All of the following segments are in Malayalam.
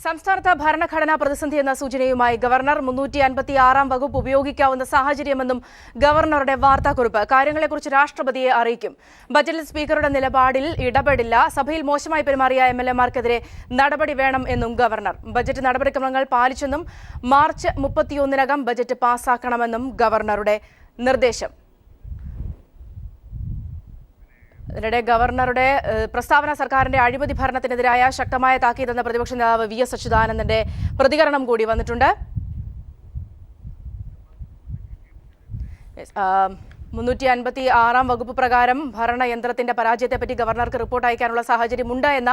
സംസ്ഥാനത്ത് ഭരണഘടനാ പ്രതിസന്ധി എന്ന സൂചനയുമായി ഗവർണർ 356 വകുപ്പ് ഉപയോഗിക്കാവുന്ന സാഹചര്യമെന്നും ഗവർണറുടെ വാർത്താക്കുറിപ്പ്. കാര്യങ്ങളെക്കുറിച്ച് രാഷ്ട്രപതിയെ അറിയിക്കും. ബജറ്റിൽ സ്പീക്കറുടെ നിലപാടിൽ ഇടപെടില്ല. സഭയിൽ മോശമായി പെരുമാറിയ എംഎൽഎമാർക്കെതിരെ നടപടി വേണം എന്നും ഗവർണർ. ബജറ്റ് നടപടിക്രമങ്ങൾ പാലിച്ചെന്നും മാർച്ച് 31-നകം ബജറ്റ് പാസാക്കണമെന്നും ഗവർണറുടെ നിർദ്ദേശം. ഇതിനിടെ ഗവർണറുടെ പ്രസ്താവന സർക്കാരിന്റെ അഴിമതി ഭരണത്തിനെതിരായ ശക്തമായ താക്കീതെന്ന പ്രതിപക്ഷ നേതാവ് വി.എസ്. അച്യുതാനന്ദന്റെ പ്രതികരണം കൂടി വന്നിട്ടുണ്ട്. 356 വകുപ്പ് പ്രകാരം ഭരണയന്ത്രത്തിന്റെ പരാജയത്തെപ്പറ്റി ഗവർണർക്ക് റിപ്പോർട്ട് അയക്കാനുള്ള സാഹചര്യമുണ്ട് എന്ന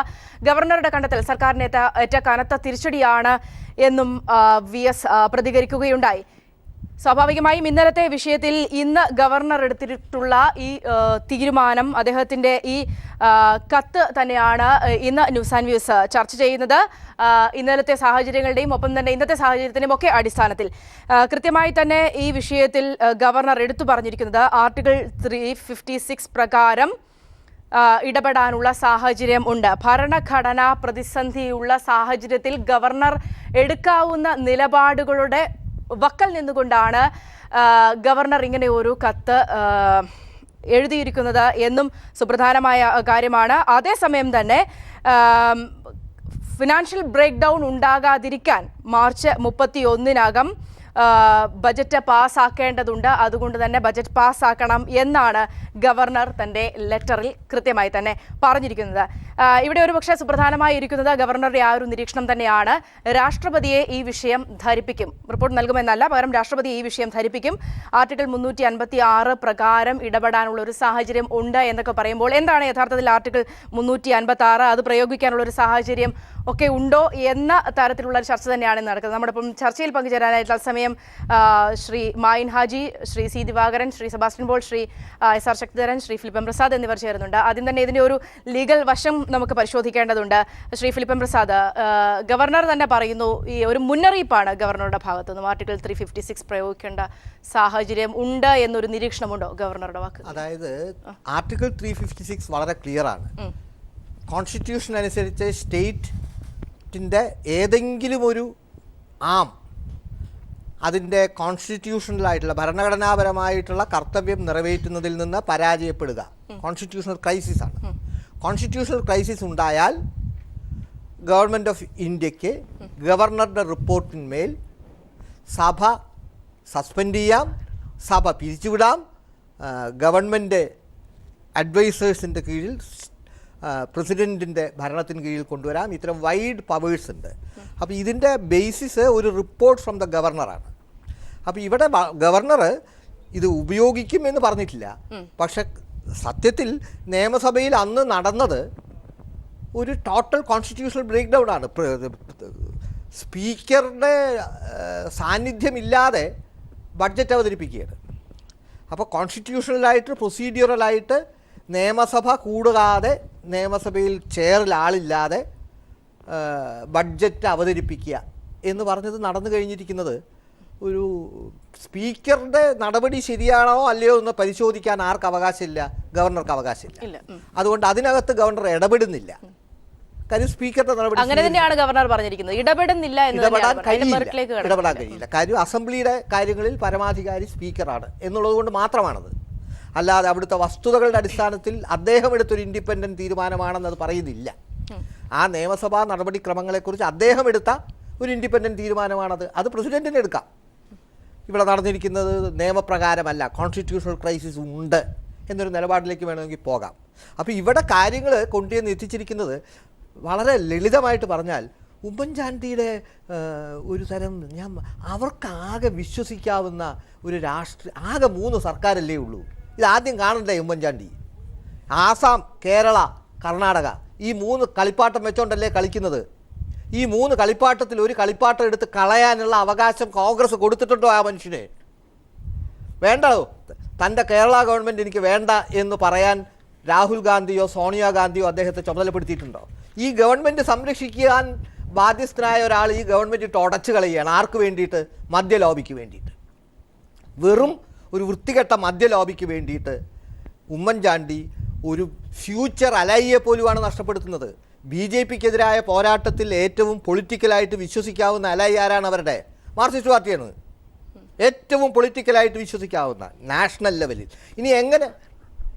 ഗവർണറുടെ കണ്ടെത്തൽ സർക്കാരിന് ഏറ്റ കനത്ത തിരിച്ചടിയാണ് എന്നും വി.എസ്. പ്രതികരിക്കുകയുണ്ടായി. സ്വാഭാവികമായും ഇന്നലത്തെ വിഷയത്തിൽ ഇന്ന് ഗവർണർ എടുത്തിട്ടുള്ള ഈ തീരുമാനം, അദ്ദേഹത്തിന്റെ ഈ കത്ത് തന്നെയാണ് ഇന്ന് ന്യൂസ് ആൻഡ് വ്യൂസ് ചർച്ച ചെയ്യുന്നത്. ഇന്നലത്തെ സാഹചര്യങ്ങളുടെയും ഒപ്പം തന്നെ ഇന്നത്തെ സാഹചര്യത്തിന്റെയും ഒക്കെ അടിസ്ഥാനത്തിൽ കൃത്യമായി തന്നെ ഈ വിഷയത്തിൽ ഗവർണർ എടുത്തു പറഞ്ഞിരിക്കുന്നത് ആർട്ടിക്കിൾ 356 പ്രകാരം ഇടപെടാനുള്ള സാഹചര്യം ഉണ്ട്. ഭരണഘടനാ പ്രതിസന്ധിയുള്ള സാഹചര്യത്തിൽ ഗവർണർ എടുക്കാവുന്ന നിലപാടുകളുടെ വക്കൽ നിന്നുകൊണ്ടാണ് ഗവർണർ ഇങ്ങനെ ഒരു കത്ത് എഴുതിയിരിക്കുന്നത് എന്നും സുപ്രധാനമായ കാര്യമാണ്. അതേസമയം തന്നെ ഫിനാൻഷ്യൽ ബ്രേക്ക് ഡൗൺ ഉണ്ടാകാതിരിക്കാൻ മാർച്ച് 31-നകം ബജറ്റ് പാസ്സാക്കേണ്ടതുണ്ട്. അതുകൊണ്ട് തന്നെ ബജറ്റ് പാസ്സാക്കണം എന്നാണ് ഗവർണർ തന്റെ ലെറ്ററിൽ കൃത്യമായി തന്നെ പറഞ്ഞിരിക്കുന്നത്. ഇവിടെ ഒരുപക്ഷെ സുപ്രധാനമായി ഇരിക്കുന്നത് ഗവർണറുടെ ആ ഒരു നിരീക്ഷണം തന്നെയാണ്. രാഷ്ട്രപതിയെ ഈ വിഷയം ധരിപ്പിക്കും, റിപ്പോർട്ട് നൽകുമെന്നല്ല, പകരം രാഷ്ട്രപതിയെ ഈ വിഷയം ധരിപ്പിക്കും. ആർട്ടിക്കിൾ 356 പ്രകാരം ഇടപെടാനുള്ള ഒരു സാഹചര്യം ഉണ്ട് എന്നൊക്കെ പറയുമ്പോൾ എന്താണ് യഥാർത്ഥത്തിൽ ആർട്ടിക്കിൾ 356 അത് പ്രയോഗിക്കാനുള്ള ഒരു സാഹചര്യം ഒക്കെ ഉണ്ടോ എന്ന തരത്തിലുള്ള ഒരു ചർച്ച തന്നെയാണ് നടക്കുന്നത്. നമ്മുടെ ഇപ്പം ചർച്ചയിൽ പങ്കുചേരാനായി തത്സമയം Shri Mayin Haji, Shri C Divakaran, Shri Sebastian Paul, Shri S R. Sakthidharan, Shri Philip M Prasad എന്നിവർ ചേരുന്നുണ്ട്. ആദ്യം തന്നെ ഇതിന്റെ ഒരു ലീഗൽ വശം നമുക്ക് പരിശോധിക്കേണ്ടതുണ്ട്. ശ്രീ ഫിലിപ്പ് എം പ്രസാദ്, ഗവർണർ തന്നെ പറയുന്നു, ഈ ഒരു മുന്നറിയിപ്പാണ് ഗവർണറുടെ ഭാഗത്തു നിന്നും ആർട്ടിക്കിൾ 356 പ്രയോഗിക്കേണ്ട സാഹചര്യം ഉണ്ട് എന്നൊരു നിരീക്ഷണമുണ്ടോ ഗവർണറുടെ വാക്ക്? അതായത് ആർട്ടിക്കിൾ 356 വളരെ ക്ലിയർ ആണ്. കോൺസ്റ്റിറ്റ്യൂഷൻ അനുസരിച്ച് സ്റ്റേറ്റിൻ്റെ ഏതെങ്കിലും ഒരു ആം അതിൻ്റെ കോൺസ്റ്റിറ്റ്യൂഷണലായിട്ടുള്ള ഭരണഘടനാപരമായിട്ടുള്ള കർത്തവ്യം നിറവേറ്റുന്നതിൽ നിന്ന് പരാജയപ്പെടുക കോൺസ്റ്റിറ്റ്യൂഷണൽ ക്രൈസിസ് ആണ്. കോൺസ്റ്റിറ്റ്യൂഷണൽ ക്രൈസിസ് ഉണ്ടായാൽ ഗവൺമെൻറ് ഓഫ് ഇന്ത്യക്ക് ഗവർണറുടെ റിപ്പോർട്ടിന്മേൽ സഭ സസ്പെൻഡ് ചെയ്യാം, സഭ പിരിച്ചുവിടാം, ഗവൺമെൻറ് അഡ്വൈസേഴ്സിൻ്റെ കീഴിൽ പ്രസിഡൻറ്റിൻ്റെ ഭരണത്തിന് കീഴിൽ കൊണ്ടുവരാം. ഇത്തരം വൈഡ് പവേഴ്സ് ഉണ്ട്. അപ്പോൾ ഇതിൻ്റെ ബേസിസ് ഒരു റിപ്പോർട്ട് ഫ്രം ദ ഗവർണറാണ്. അപ്പോൾ ഇവിടെ ഗവർണർ ഇത് ഉപയോഗിക്കുമെന്ന് പറഞ്ഞിട്ടില്ല. പക്ഷെ സത്യത്തിൽ നിയമസഭയിൽ അന്ന് നടന്നത് ഒരു ടോട്ടൽ കോൺസ്റ്റിറ്റ്യൂഷണൽ ബ്രേക്ക് ഡൗൺ ആണ്. സ്പീക്കറുടെ സാന്നിധ്യമില്ലാതെ ബഡ്ജറ്റ് അവതരിപ്പിക്കുകയാണ്. അപ്പോൾ കോൺസ്റ്റിറ്റ്യൂഷണലായിട്ട് പ്രൊസീഡിയറലായിട്ട് നിയമസഭ കൂടാതെ നിയമസഭയിൽ ചെയറിൽ ആളില്ലാതെ ബഡ്ജറ്റ് അവതരിപ്പിക്കുക എന്ന് പറഞ്ഞത് നടന്നു കഴിഞ്ഞിരിക്കുന്നത് ഒരു സ്പീക്കറുടെ നടപടി ശരിയാണോ അല്ലയോ എന്ന് പരിശോധിക്കാൻ ആർക്ക് അവകാശമില്ല? ഗവർണർക്ക് അവകാശമില്ല. അതുകൊണ്ട് അതിനകത്ത് ഗവർണർ ഇടപെടുന്നില്ല. കാര്യം സ്പീക്കറുടെ നടപടി അങ്ങനെ തന്നെയാണ് ഗവർണർ പറഞ്ഞിരിക്കുന്നത്. ഇടപെടാൻ കഴിയില്ല. കാര്യം അസംബ്ലിയുടെ കാര്യങ്ങളിൽ പരമാധികാരി സ്പീക്കറാണ് എന്നുള്ളത് കൊണ്ട് മാത്രമാണത്. അല്ലാതെ അവിടുത്തെ വസ്തുതകളുടെ അടിസ്ഥാനത്തിൽ അദ്ദേഹം എടുത്തൊരു ഇൻഡിപെൻഡൻറ്റ് തീരുമാനമാണെന്ന് അത് പറയുന്നില്ല. ആ നിയമസഭാ നടപടിക്രമങ്ങളെക്കുറിച്ച് അദ്ദേഹം എടുത്ത ഒരു ഇൻഡിപെൻഡൻറ്റ് തീരുമാനമാണത്. അത് പ്രസിഡൻറ്റിന് എടുക്കാം. ഇവിടെ നടന്നിരിക്കുന്നത് നിയമപ്രകാരമല്ല, കോൺസ്റ്റിറ്റ്യൂഷണൽ ക്രൈസിസ് ഉണ്ട് എന്നൊരു നിലപാടിലേക്ക് വേണമെങ്കിൽ പോകാം. അപ്പോൾ ഇവിടെ കാര്യങ്ങൾ കൊണ്ടുവന്ന് എത്തിച്ചിരിക്കുന്നത് വളരെ ലളിതമായിട്ട് പറഞ്ഞാൽ ഉമ്മൻചാണ്ടിയുടെ ഒരു തരം അവർക്കാകെ വിശ്വസിക്കാവുന്ന ഒരു ആകെ 3 സർക്കാരല്ലേ ഉള്ളൂ. ഇതാദ്യം കാണണ്ടേ ഉമ്മൻചാണ്ടി? ആസാം, കേരള, കർണാടക ഈ 3 കളിപ്പാട്ടം വെച്ചോണ്ടല്ലേ കളിക്കുന്നത്. ഈ 3 കളിപ്പാട്ടത്തിൽ ഒരു കളിപ്പാട്ടം എടുത്ത് കളയാനുള്ള അവകാശം കോൺഗ്രസ് കൊടുത്തിട്ടുണ്ടോ ആ മനുഷ്യനെ? വേണ്ടോ? തൻ്റെ കേരള ഗവൺമെൻറ് എനിക്ക് വേണ്ട എന്ന് പറയാൻ രാഹുൽ ഗാന്ധിയോ സോണിയാഗാന്ധിയോ അദ്ദേഹത്തെ ചുമതലപ്പെടുത്തിയിട്ടുണ്ടോ? ഈ ഗവൺമെൻറ് സംരക്ഷിക്കാൻ ബാധ്യസ്ഥനായ ഒരാൾ ഈ ഗവൺമെൻറ് ഇട്ട് ഉടച്ചു കളയുകയാണ്. ആർക്ക് വേണ്ടിയിട്ട്? മദ്യ ലോബിക്ക് വേണ്ടിയിട്ട്. വെറും ഒരു വൃത്തികെട്ട മദ്യ ലോബിക്ക് വേണ്ടിയിട്ട് ഉമ്മൻചാണ്ടി ഒരു ഫ്യൂച്ചർ അലൈയെ പോലുമാണ് നഷ്ടപ്പെടുത്തുന്നത്. BJP-ക്കെതിരായ പോരാട്ടത്തിൽ ഏറ്റവും പൊളിറ്റിക്കലായിട്ട് വിശ്വസിക്കാവുന്ന അലൈ ആരാണ്? അവരുടെ മാർക്സിസ്റ്റ് പാർട്ടിയാണ്. ഏറ്റവും പൊളിറ്റിക്കലായിട്ട് വിശ്വസിക്കാവുന്ന നാഷണൽ ലെവലിൽ.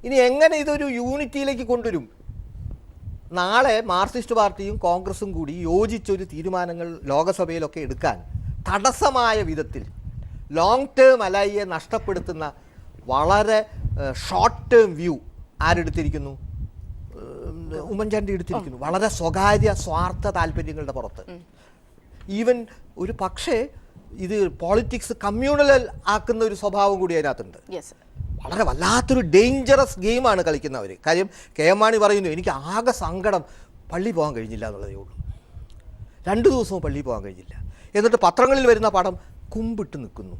ഇനി എങ്ങനെ ഇതൊരു യൂണിറ്റിയിലേക്ക് കൊണ്ടുവരും? നാളെ മാർക്സിസ്റ്റ് പാർട്ടിയും കോൺഗ്രസും കൂടി യോജിച്ചൊരു തീരുമാനങ്ങൾ ലോകസഭയിലൊക്കെ എടുക്കാൻ തടസ്സമായ വിധത്തിൽ ലോങ് ടേം അലൈയെ നഷ്ടപ്പെടുത്തുന്ന വളരെ ഷോർട്ട് ടേം വ്യൂ ആരെടുത്തിരിക്കുന്നു? ഉമ്മൻചാണ്ടി എടുത്തിരിക്കുന്നു. വളരെ സ്വകാര്യ സ്വാർത്ഥ താല്പര്യങ്ങളുടെ പുറത്ത്. ഈവൻ ഒരു പക്ഷേ ഇത് പോളിറ്റിക്സ് കമ്മ്യൂണൽ ആക്കുന്ന ഒരു സ്വഭാവം കൂടി അതിനകത്തുണ്ട്. വളരെ വല്ലാത്തൊരു ഡേഞ്ചറസ് ഗെയിമാണ് കളിക്കുന്നവർ. കാര്യം KM മാണി പറയുന്നു, എനിക്ക് ആകെ സങ്കടം പള്ളി പോകാൻ കഴിഞ്ഞില്ല എന്നുള്ളതേ ഉള്ളൂ. 2 ദിവസവും പള്ളിയിൽ പോകാൻ കഴിഞ്ഞില്ല. എന്നിട്ട് പത്രങ്ങളിൽ വരുന്ന പടം കുമ്പിട്ട് നിൽക്കുന്നു.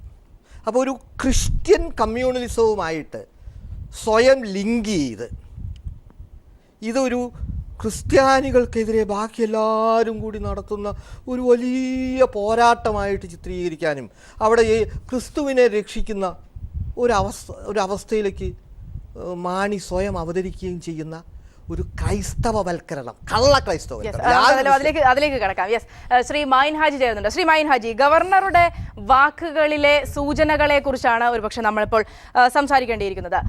അപ്പോൾ ഒരു ക്രിസ്ത്യൻ കമ്മ്യൂണലിസവുമായിട്ട് സ്വയം ലിങ്ക് ചെയ്ത് ഇതൊരു ക്രിസ്ത്യാനികൾക്കെതിരെ ബാക്കി എല്ലാവരും കൂടി നടത്തുന്ന ഒരു വലിയ പോരാട്ടമായിട്ട് ചിത്രീകരിക്കാനും അവിടെ ഈ ക്രിസ്തുവിനെ രക്ഷിക്കുന്ന ഒരവസ്ഥയിലേക്ക് മാണി സ്വയം അവതരിക്കുകയും ചെയ്യുന്ന ഒരു ക്രൈസ്തവവൽക്കരണം, കള്ള ക്രൈസ്തവവൽക്കരണം. അതിലേക്ക് കടക്കാം. യെസ്, ശ്രീ മൈൻ ഹാജി ചേരുന്നുണ്ട്. ശ്രീ മൈൻ ഹാജി, ഗവർണറുടെ വാക്കുകളിലെ സൂചനകളെ കുറിച്ചാണ് ഒരുപക്ഷെ നമ്മളിപ്പോൾ സംസാരിക്കേണ്ടിയിരിക്കുന്നത്.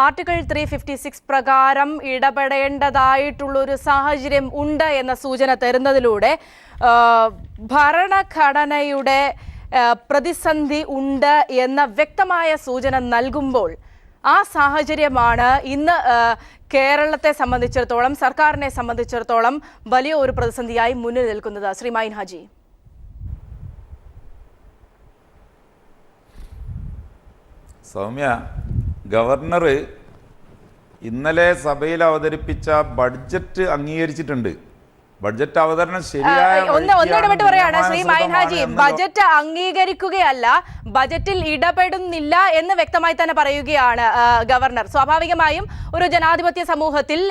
ആർട്ടിക്കിൾ 356 പ്രകാരം ഇടപെടേണ്ടതായിട്ടുള്ളൊരു സാഹചര്യം ഉണ്ട് എന്ന സൂചന തരുന്നതിലൂടെ ഭരണഘടനയുടെ പ്രതിസന്ധി ഉണ്ട് എന്ന വ്യക്തമായ സൂചന നൽകുമ്പോൾ ആ സാഹചര്യമാണ് ഇന്ന് കേരളത്തെ സംബന്ധിച്ചിടത്തോളം, സർക്കാരിനെ സംബന്ധിച്ചിടത്തോളം വലിയ ഒരു പ്രതിസന്ധിയായി മുന്നിൽ നിൽക്കുന്നത്. ശ്രീ മൈൻ ഹാജി. സൗമ്യ, ഗവർണർ ഇന്നലെ സഭയിൽ അവതരിപ്പിച്ച ബഡ്ജറ്റ് അംഗീകരിച്ചിട്ടുണ്ട്. ബഡ്ജറ്റ് അവതരണം ശരിയായ ഒന്നിടപെട്ട് പറയാണ് ശ്രീ മൈൻ ഹാജി, ബജറ്റ് അംഗീകരിക്കുകയല്ല, ബജറ്റിൽ ഇടപെടുന്നില്ല എന്ന് വ്യക്തമായി തന്നെ പറയുകയാണ് ഗവർണർ. സ്വാഭാവികമായും ഒരു ജനാധിപത്യ സമൂഹത്തിൽ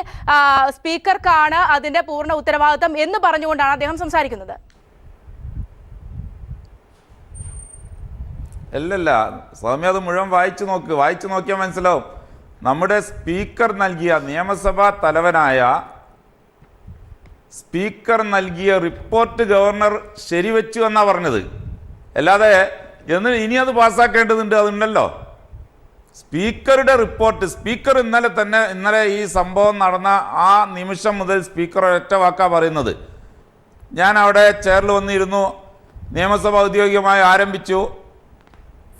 സ്പീക്കർക്കാണ് അതിന്റെ പൂർണ്ണ ഉത്തരവാദിത്തം എന്ന് പറഞ്ഞുകൊണ്ടാണ് അദ്ദേഹം സംസാരിക്കുന്നത്. അല്ലല്ല സൗമ്യ, അത് മുഴുവൻ വായിച്ചു നോക്കിയാൽ മനസ്സിലാവും. നമ്മുടെ സ്പീക്കർ നൽകിയ, നിയമസഭാ തലവനായ സ്പീക്കർ നൽകിയ റിപ്പോർട്ട് ഗവർണർ ശരിവെച്ചു എന്നാണ് പറഞ്ഞത്. അല്ലാതെ ഇനി അത് പാസ്സാക്കേണ്ടതുണ്ട്, അതുണ്ടല്ലോ. സ്പീക്കറുടെ റിപ്പോർട്ട്, സ്പീക്കർ ഇന്നലെ ഈ സംഭവം നടന്ന ആ നിമിഷം മുതൽ സ്പീക്കർ ഒറ്റ വാക്കാ പറയുന്നത്. ഞാൻ അവിടെ ചെയറിൽ വന്നിരുന്നു, നിയമസഭ ഔദ്യോഗികമായി ആരംഭിച്ചു,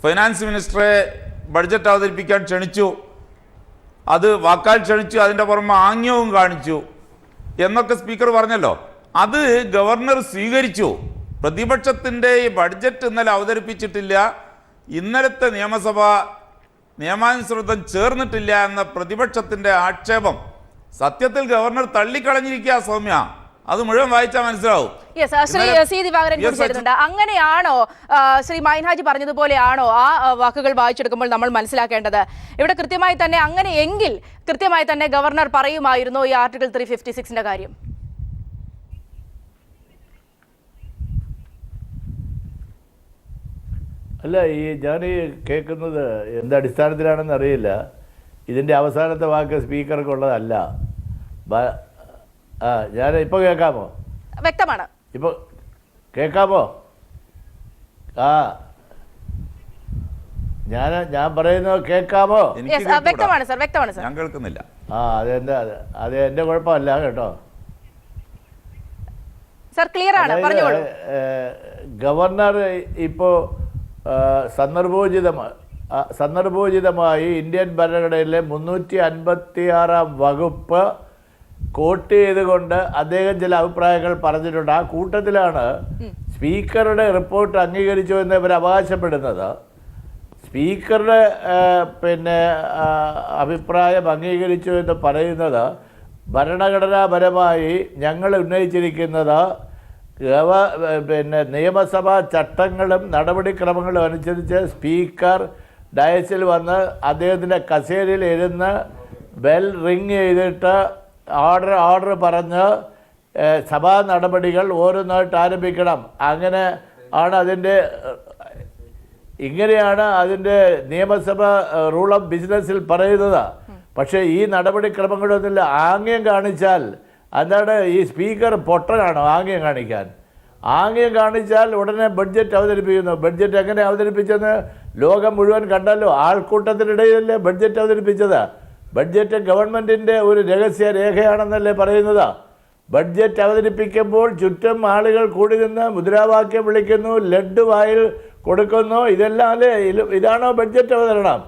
ഫൈനാൻസ് മിനിസ്റ്ററെ ബഡ്ജറ്റ് അവതരിപ്പിക്കാൻ ക്ഷണിച്ചു, അത് വാക്കാൽ ക്ഷണിച്ചു, അതിൻ്റെ പുറമെ ആംഗ്യവും കാണിച്ചു എന്നൊക്കെ സ്പീക്കർ പറഞ്ഞല്ലോ. അത് ഗവർണർ സ്വീകരിച്ചു. പ്രതിപക്ഷത്തിൻ്റെ ഈ ബഡ്ജറ്റ് ഇന്നലെ അവതരിപ്പിച്ചിട്ടില്ല, ഇന്നലത്തെ നിയമാനുസൃതം ചേർന്നിട്ടില്ല എന്ന പ്രതിപക്ഷത്തിൻ്റെ ആക്ഷേപം സത്യത്തിൽ ഗവർണർ തള്ളിക്കളഞ്ഞിരിക്കുക സൗമ്യ. അത് മുഴുവൻ വായിച്ചാൽ മനസ്സിലാവും. അങ്ങനെയാണോ ശ്രീ മൈൻ ഹാജി പറഞ്ഞതുപോലെയാണോ ആ വാക്കുകൾ വായിച്ചെടുക്കുമ്പോൾ നമ്മൾ മനസ്സിലാക്കേണ്ടത്? ഇവിടെ കൃത്യമായി തന്നെ അങ്ങനെയെങ്കിൽ കൃത്യമായി തന്നെ ഗവർണർ പറയുമായിരുന്നു ഈ ആർട്ടിക്കിൾ 356ന്റെ കാര്യം. അല്ല, ഞാൻ കേൾക്കുന്നത് എന്തടിസ്ഥാനത്തിലാണെന്ന് അറിയില്ല. ഇതിൻ്റെ അവസാനത്തെ വാക്ക് സ്പീക്കർക്കുള്ളതല്ല. ഞാൻ ഇപ്പോൾ കേൾക്കാമോ? വ്യക്തമാണ്. ഇപ്പോൾ കേൾക്കാമോ? ഞാൻ പറയുന്നത് കേൾക്കാമോ? വ്യക്തമാണ് സർ, വ്യക്തമാണ് സർ. ഞാൻ കേൾക്കുന്നില്ല. അത് എൻ്റെ കുഴപ്പമല്ല കേട്ടോ. സർ ക്ലിയർ ആണ്, പറഞ്ഞോളൂ. ഗവർണർ ഇപ്പോൾ സന്ദർഭോചിതമായി ഇന്ത്യൻ ഭരണഘടനയിലെ 356 വകുപ്പ് കോട്ട് ചെയ്തുകൊണ്ട് അദ്ദേഹം ചില അഭിപ്രായങ്ങൾ പറഞ്ഞിട്ടുണ്ട്. ആ കൂട്ടത്തിലാണ് സ്പീക്കറുടെ റിപ്പോർട്ട് അംഗീകരിച്ചു എന്ന് ഇവർ അവകാശപ്പെടുന്നത്. സ്പീക്കറുടെ അഭിപ്രായം അംഗീകരിച്ചു എന്ന് പറയുന്നത് ഭരണഘടനാപരമായി ഞങ്ങൾ ഉന്നയിച്ചിരിക്കുന്നത് നിയമസഭാ ചട്ടങ്ങളും നടപടിക്രമങ്ങളും അനുസരിച്ച് സ്പീക്കർ ഡയസിൽ വന്ന് അദ്ദേഹത്തിൻ്റെ കസേരയിൽ ഇരുന്ന് ബെൽ റിങ് ചെയ്തിട്ട് ഓർഡർ പറഞ്ഞ് സഭാ നടപടികൾ ഓരോന്നായിട്ട് ആരംഭിക്കണം. ഇങ്ങനെയാണ് അതിൻ്റെ നിയമസഭ റൂൾ ഓഫ് ബിസിനസ്സിൽ പറയുന്നത്. പക്ഷേ ഈ നടപടിക്രമങ്ങളൊന്നുമില്ല. ആംഗ്യം കാണിച്ചാൽ എന്താണ് ഈ സ്പീക്കർ പൊട്ടനാണോ ആംഗ്യം കാണിക്കാൻ? ആംഗ്യം കാണിച്ചാൽ ഉടനെ ബഡ്ജറ്റ് അവതരിപ്പിക്കുന്നു. ബഡ്ജറ്റ് എങ്ങനെ അവതരിപ്പിച്ചെന്ന് ലോകം മുഴുവൻ കണ്ടല്ലോ. ആൾക്കൂട്ടത്തിനിടയിലല്ലേ ബഡ്ജറ്റ് അവതരിപ്പിച്ചത്. ബഡ്ജറ്റ് ഗവൺമെൻറ്റിൻ്റെ ഒരു രഹസ്യ രേഖയാണെന്നല്ലേ പറയുന്നത്. ബഡ്ജറ്റ് അവതരിപ്പിക്കുമ്പോൾ ചുറ്റും ആളുകൾ കൂടി നിന്ന് മുദ്രാവാക്യം വിളിക്കുന്നു, ലഡ്ഡു വായിൽ കൊടുക്കുന്നു. ഇതെല്ലാം അല്ലേ? ഇതാണോ ബഡ്ജറ്റ് അവതരണം?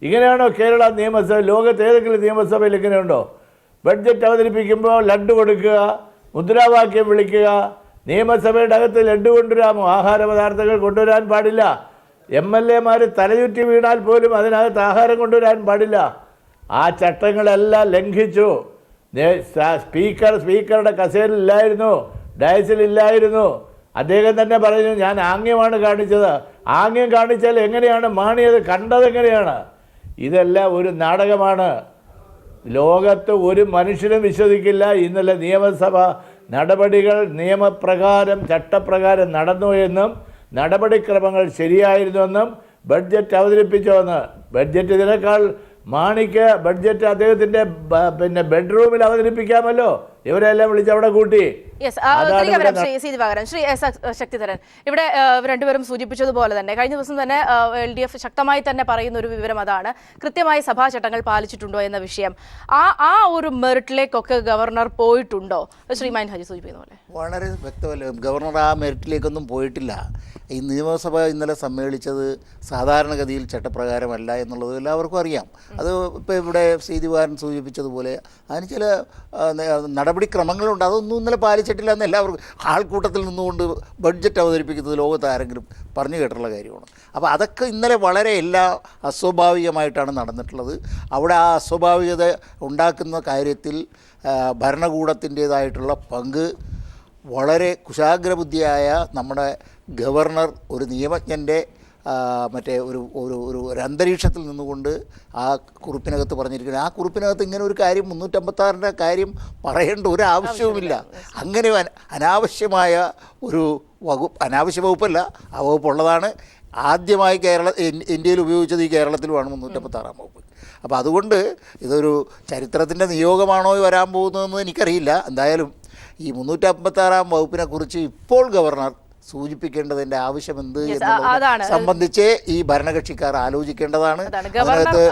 ഇങ്ങനെയാണോ കേരള നിയമസഭ? ലോകത്ത് ഏതെങ്കിലും നിയമസഭയിൽ ഇങ്ങനെയുണ്ടോ? ബഡ്ജറ്റ് അവതരിപ്പിക്കുമ്പോൾ ലഡ്ഡു കൊടുക്കുക, മുദ്രാവാക്യം വിളിക്കുക. നിയമസഭയുടെ അകത്ത് ലഡ്ഡു കൊണ്ടുവരാമോ? ആഹാര പദാർത്ഥങ്ങൾ കൊണ്ടുവരാൻ പാടില്ല. MLA-മാർ തലചുറ്റി വീണാൽ പോലും അതിനകത്ത് ആഹാരം കൊണ്ടുവരാൻ പാടില്ല. ആ ചട്ടങ്ങളെല്ലാം ലംഘിച്ചു. സ്പീക്കറുടെ കസേരയില്ലായിരുന്നു, ഡയസിലില്ലായിരുന്നു. അദ്ദേഹം തന്നെ പറഞ്ഞു, ഞാൻ ആംഗ്യമാണ് കാണിച്ചത്. ആംഗ്യം കാണിച്ചാൽ എങ്ങനെയാണ് മാണി അത് കണ്ടത്? എങ്ങനെയാണ്? ഇതെല്ലാം ഒരു നാടകമാണ്. ലോകത്ത് ഒരു മനുഷ്യനും വിശ്വസിക്കില്ല. ഇന്നലെ നിയമസഭ നടപടികൾ നിയമപ്രകാരം ചട്ടപ്രകാരം നടന്നു എന്നും നടപടിക്രമങ്ങൾ ശരിയായിരുന്നുവെന്നും ബഡ്ജറ്റ് അവതരിപ്പിച്ചുവെന്ന്. ബഡ്ജറ്റ് ഇതിനേക്കാൾ മാണിക്ക് ബഡ്ജറ്റ് അദ്ദേഹത്തിൻ്റെ ബെഡ്റൂമിൽ അവതരിപ്പിക്കാമല്ലോ. ഇവരെല്ലാം വിളിച്ച് അവിടെ കൂട്ടി. ശ്രീ ശക്തിധരൻ, ഇവിടെ രണ്ടുപേരും സൂചിപ്പിച്ചതുപോലെ തന്നെ കഴിഞ്ഞ ദിവസം തന്നെ LDF ശക്തമായി തന്നെ പറയുന്ന ഒരു വിവരം അതാണ്, കൃത്യമായി സഭാ ചട്ടങ്ങൾ പാലിച്ചിട്ടുണ്ടോ എന്ന വിഷയം. ആ ഒരു മെറിറ്റിലേക്കൊക്കെ ഗവർണർ പോയിട്ടുണ്ടോ? ശ്രീ മൈൻ ഹാജി സൂചിപ്പിക്കുന്ന പോലെ വളരെ വ്യക്തമല്ല, ഗവർണർ ആ മെറിറ്റിലേക്കൊന്നും പോയിട്ടില്ല. ഈ നിയമസഭ ഇന്നലെ സമ്മേളിച്ചത് സാധാരണഗതിയിൽ ചട്ടപ്രകാരമല്ല എന്നുള്ളത് എല്ലാവർക്കും അറിയാം. അത് ഇപ്പോൾ ഇവിടെ ശ്രീദിവാരൻ സൂചിപ്പിച്ചതുപോലെ അതിന് ചില നടപടിക്രമങ്ങളുണ്ട്. അതൊന്നും ഇന്നലെ പാലിച്ചിട്ടില്ല എന്ന് എല്ലാവർക്കും ആൾക്കൂട്ടത്തിൽ നിന്നുകൊണ്ട് ബഡ്ജറ്റ് അവതരിപ്പിക്കുന്നത് ലോകത്ത് ആരെങ്കിലും പറഞ്ഞു കേട്ടിട്ടുള്ള കാര്യമാണ്. അപ്പോൾ അതൊക്കെ ഇന്നലെ വളരെ അസ്വാഭാവികമായിട്ടാണ് നടന്നിട്ടുള്ളത്. അവിടെ ആ അസ്വാഭാവികത ഉണ്ടാക്കുന്ന കാര്യത്തിൽ ഭരണകൂടത്തിൻ്റേതായിട്ടുള്ള പങ്ക് വളരെ കുശാഗ്രബുദ്ധിയായ നമ്മുടെ ഗവർണർ ഒരു നിയമജ്ഞൻ്റെ മറ്റേ ഒരു അന്തരീക്ഷത്തിൽ നിന്നുകൊണ്ട് ആ കുറിപ്പിനകത്ത് പറഞ്ഞിരിക്കുന്നത്. ആ കുറിപ്പിനകത്ത് ഇങ്ങനെ ഒരു കാര്യം 356-ൻ്റെ കാര്യം പറയേണ്ട ഒരു ആവശ്യവുമില്ല. അങ്ങനെ അനാവശ്യമായ ഒരു അനാവശ്യ വകുപ്പല്ല, ആ വകുപ്പുള്ളതാണ്. ആദ്യമായി ഇന്ത്യയിൽ ഉപയോഗിച്ചത് ഈ കേരളത്തിലുമാണ് 356-ാം വകുപ്പ്. അപ്പോൾ അതുകൊണ്ട് ഇതൊരു ചരിത്രത്തിൻ്റെ നിയോഗമാണോ വരാൻ പോകുന്നതെന്ന് എനിക്കറിയില്ല. എന്തായാലും ഈ 356-ാം വകുപ്പിനെ കുറിച്ച് ഇപ്പോൾ ഗവർണർ സൂചിപ്പിക്കേണ്ടതിൻ്റെ ആവശ്യം എന്ത് എന്നുള്ളത് സംബന്ധിച്ച് ഈ ഭരണകക്ഷിക്കാർ ആലോചിക്കേണ്ടതാണ്. അതിനകത്ത്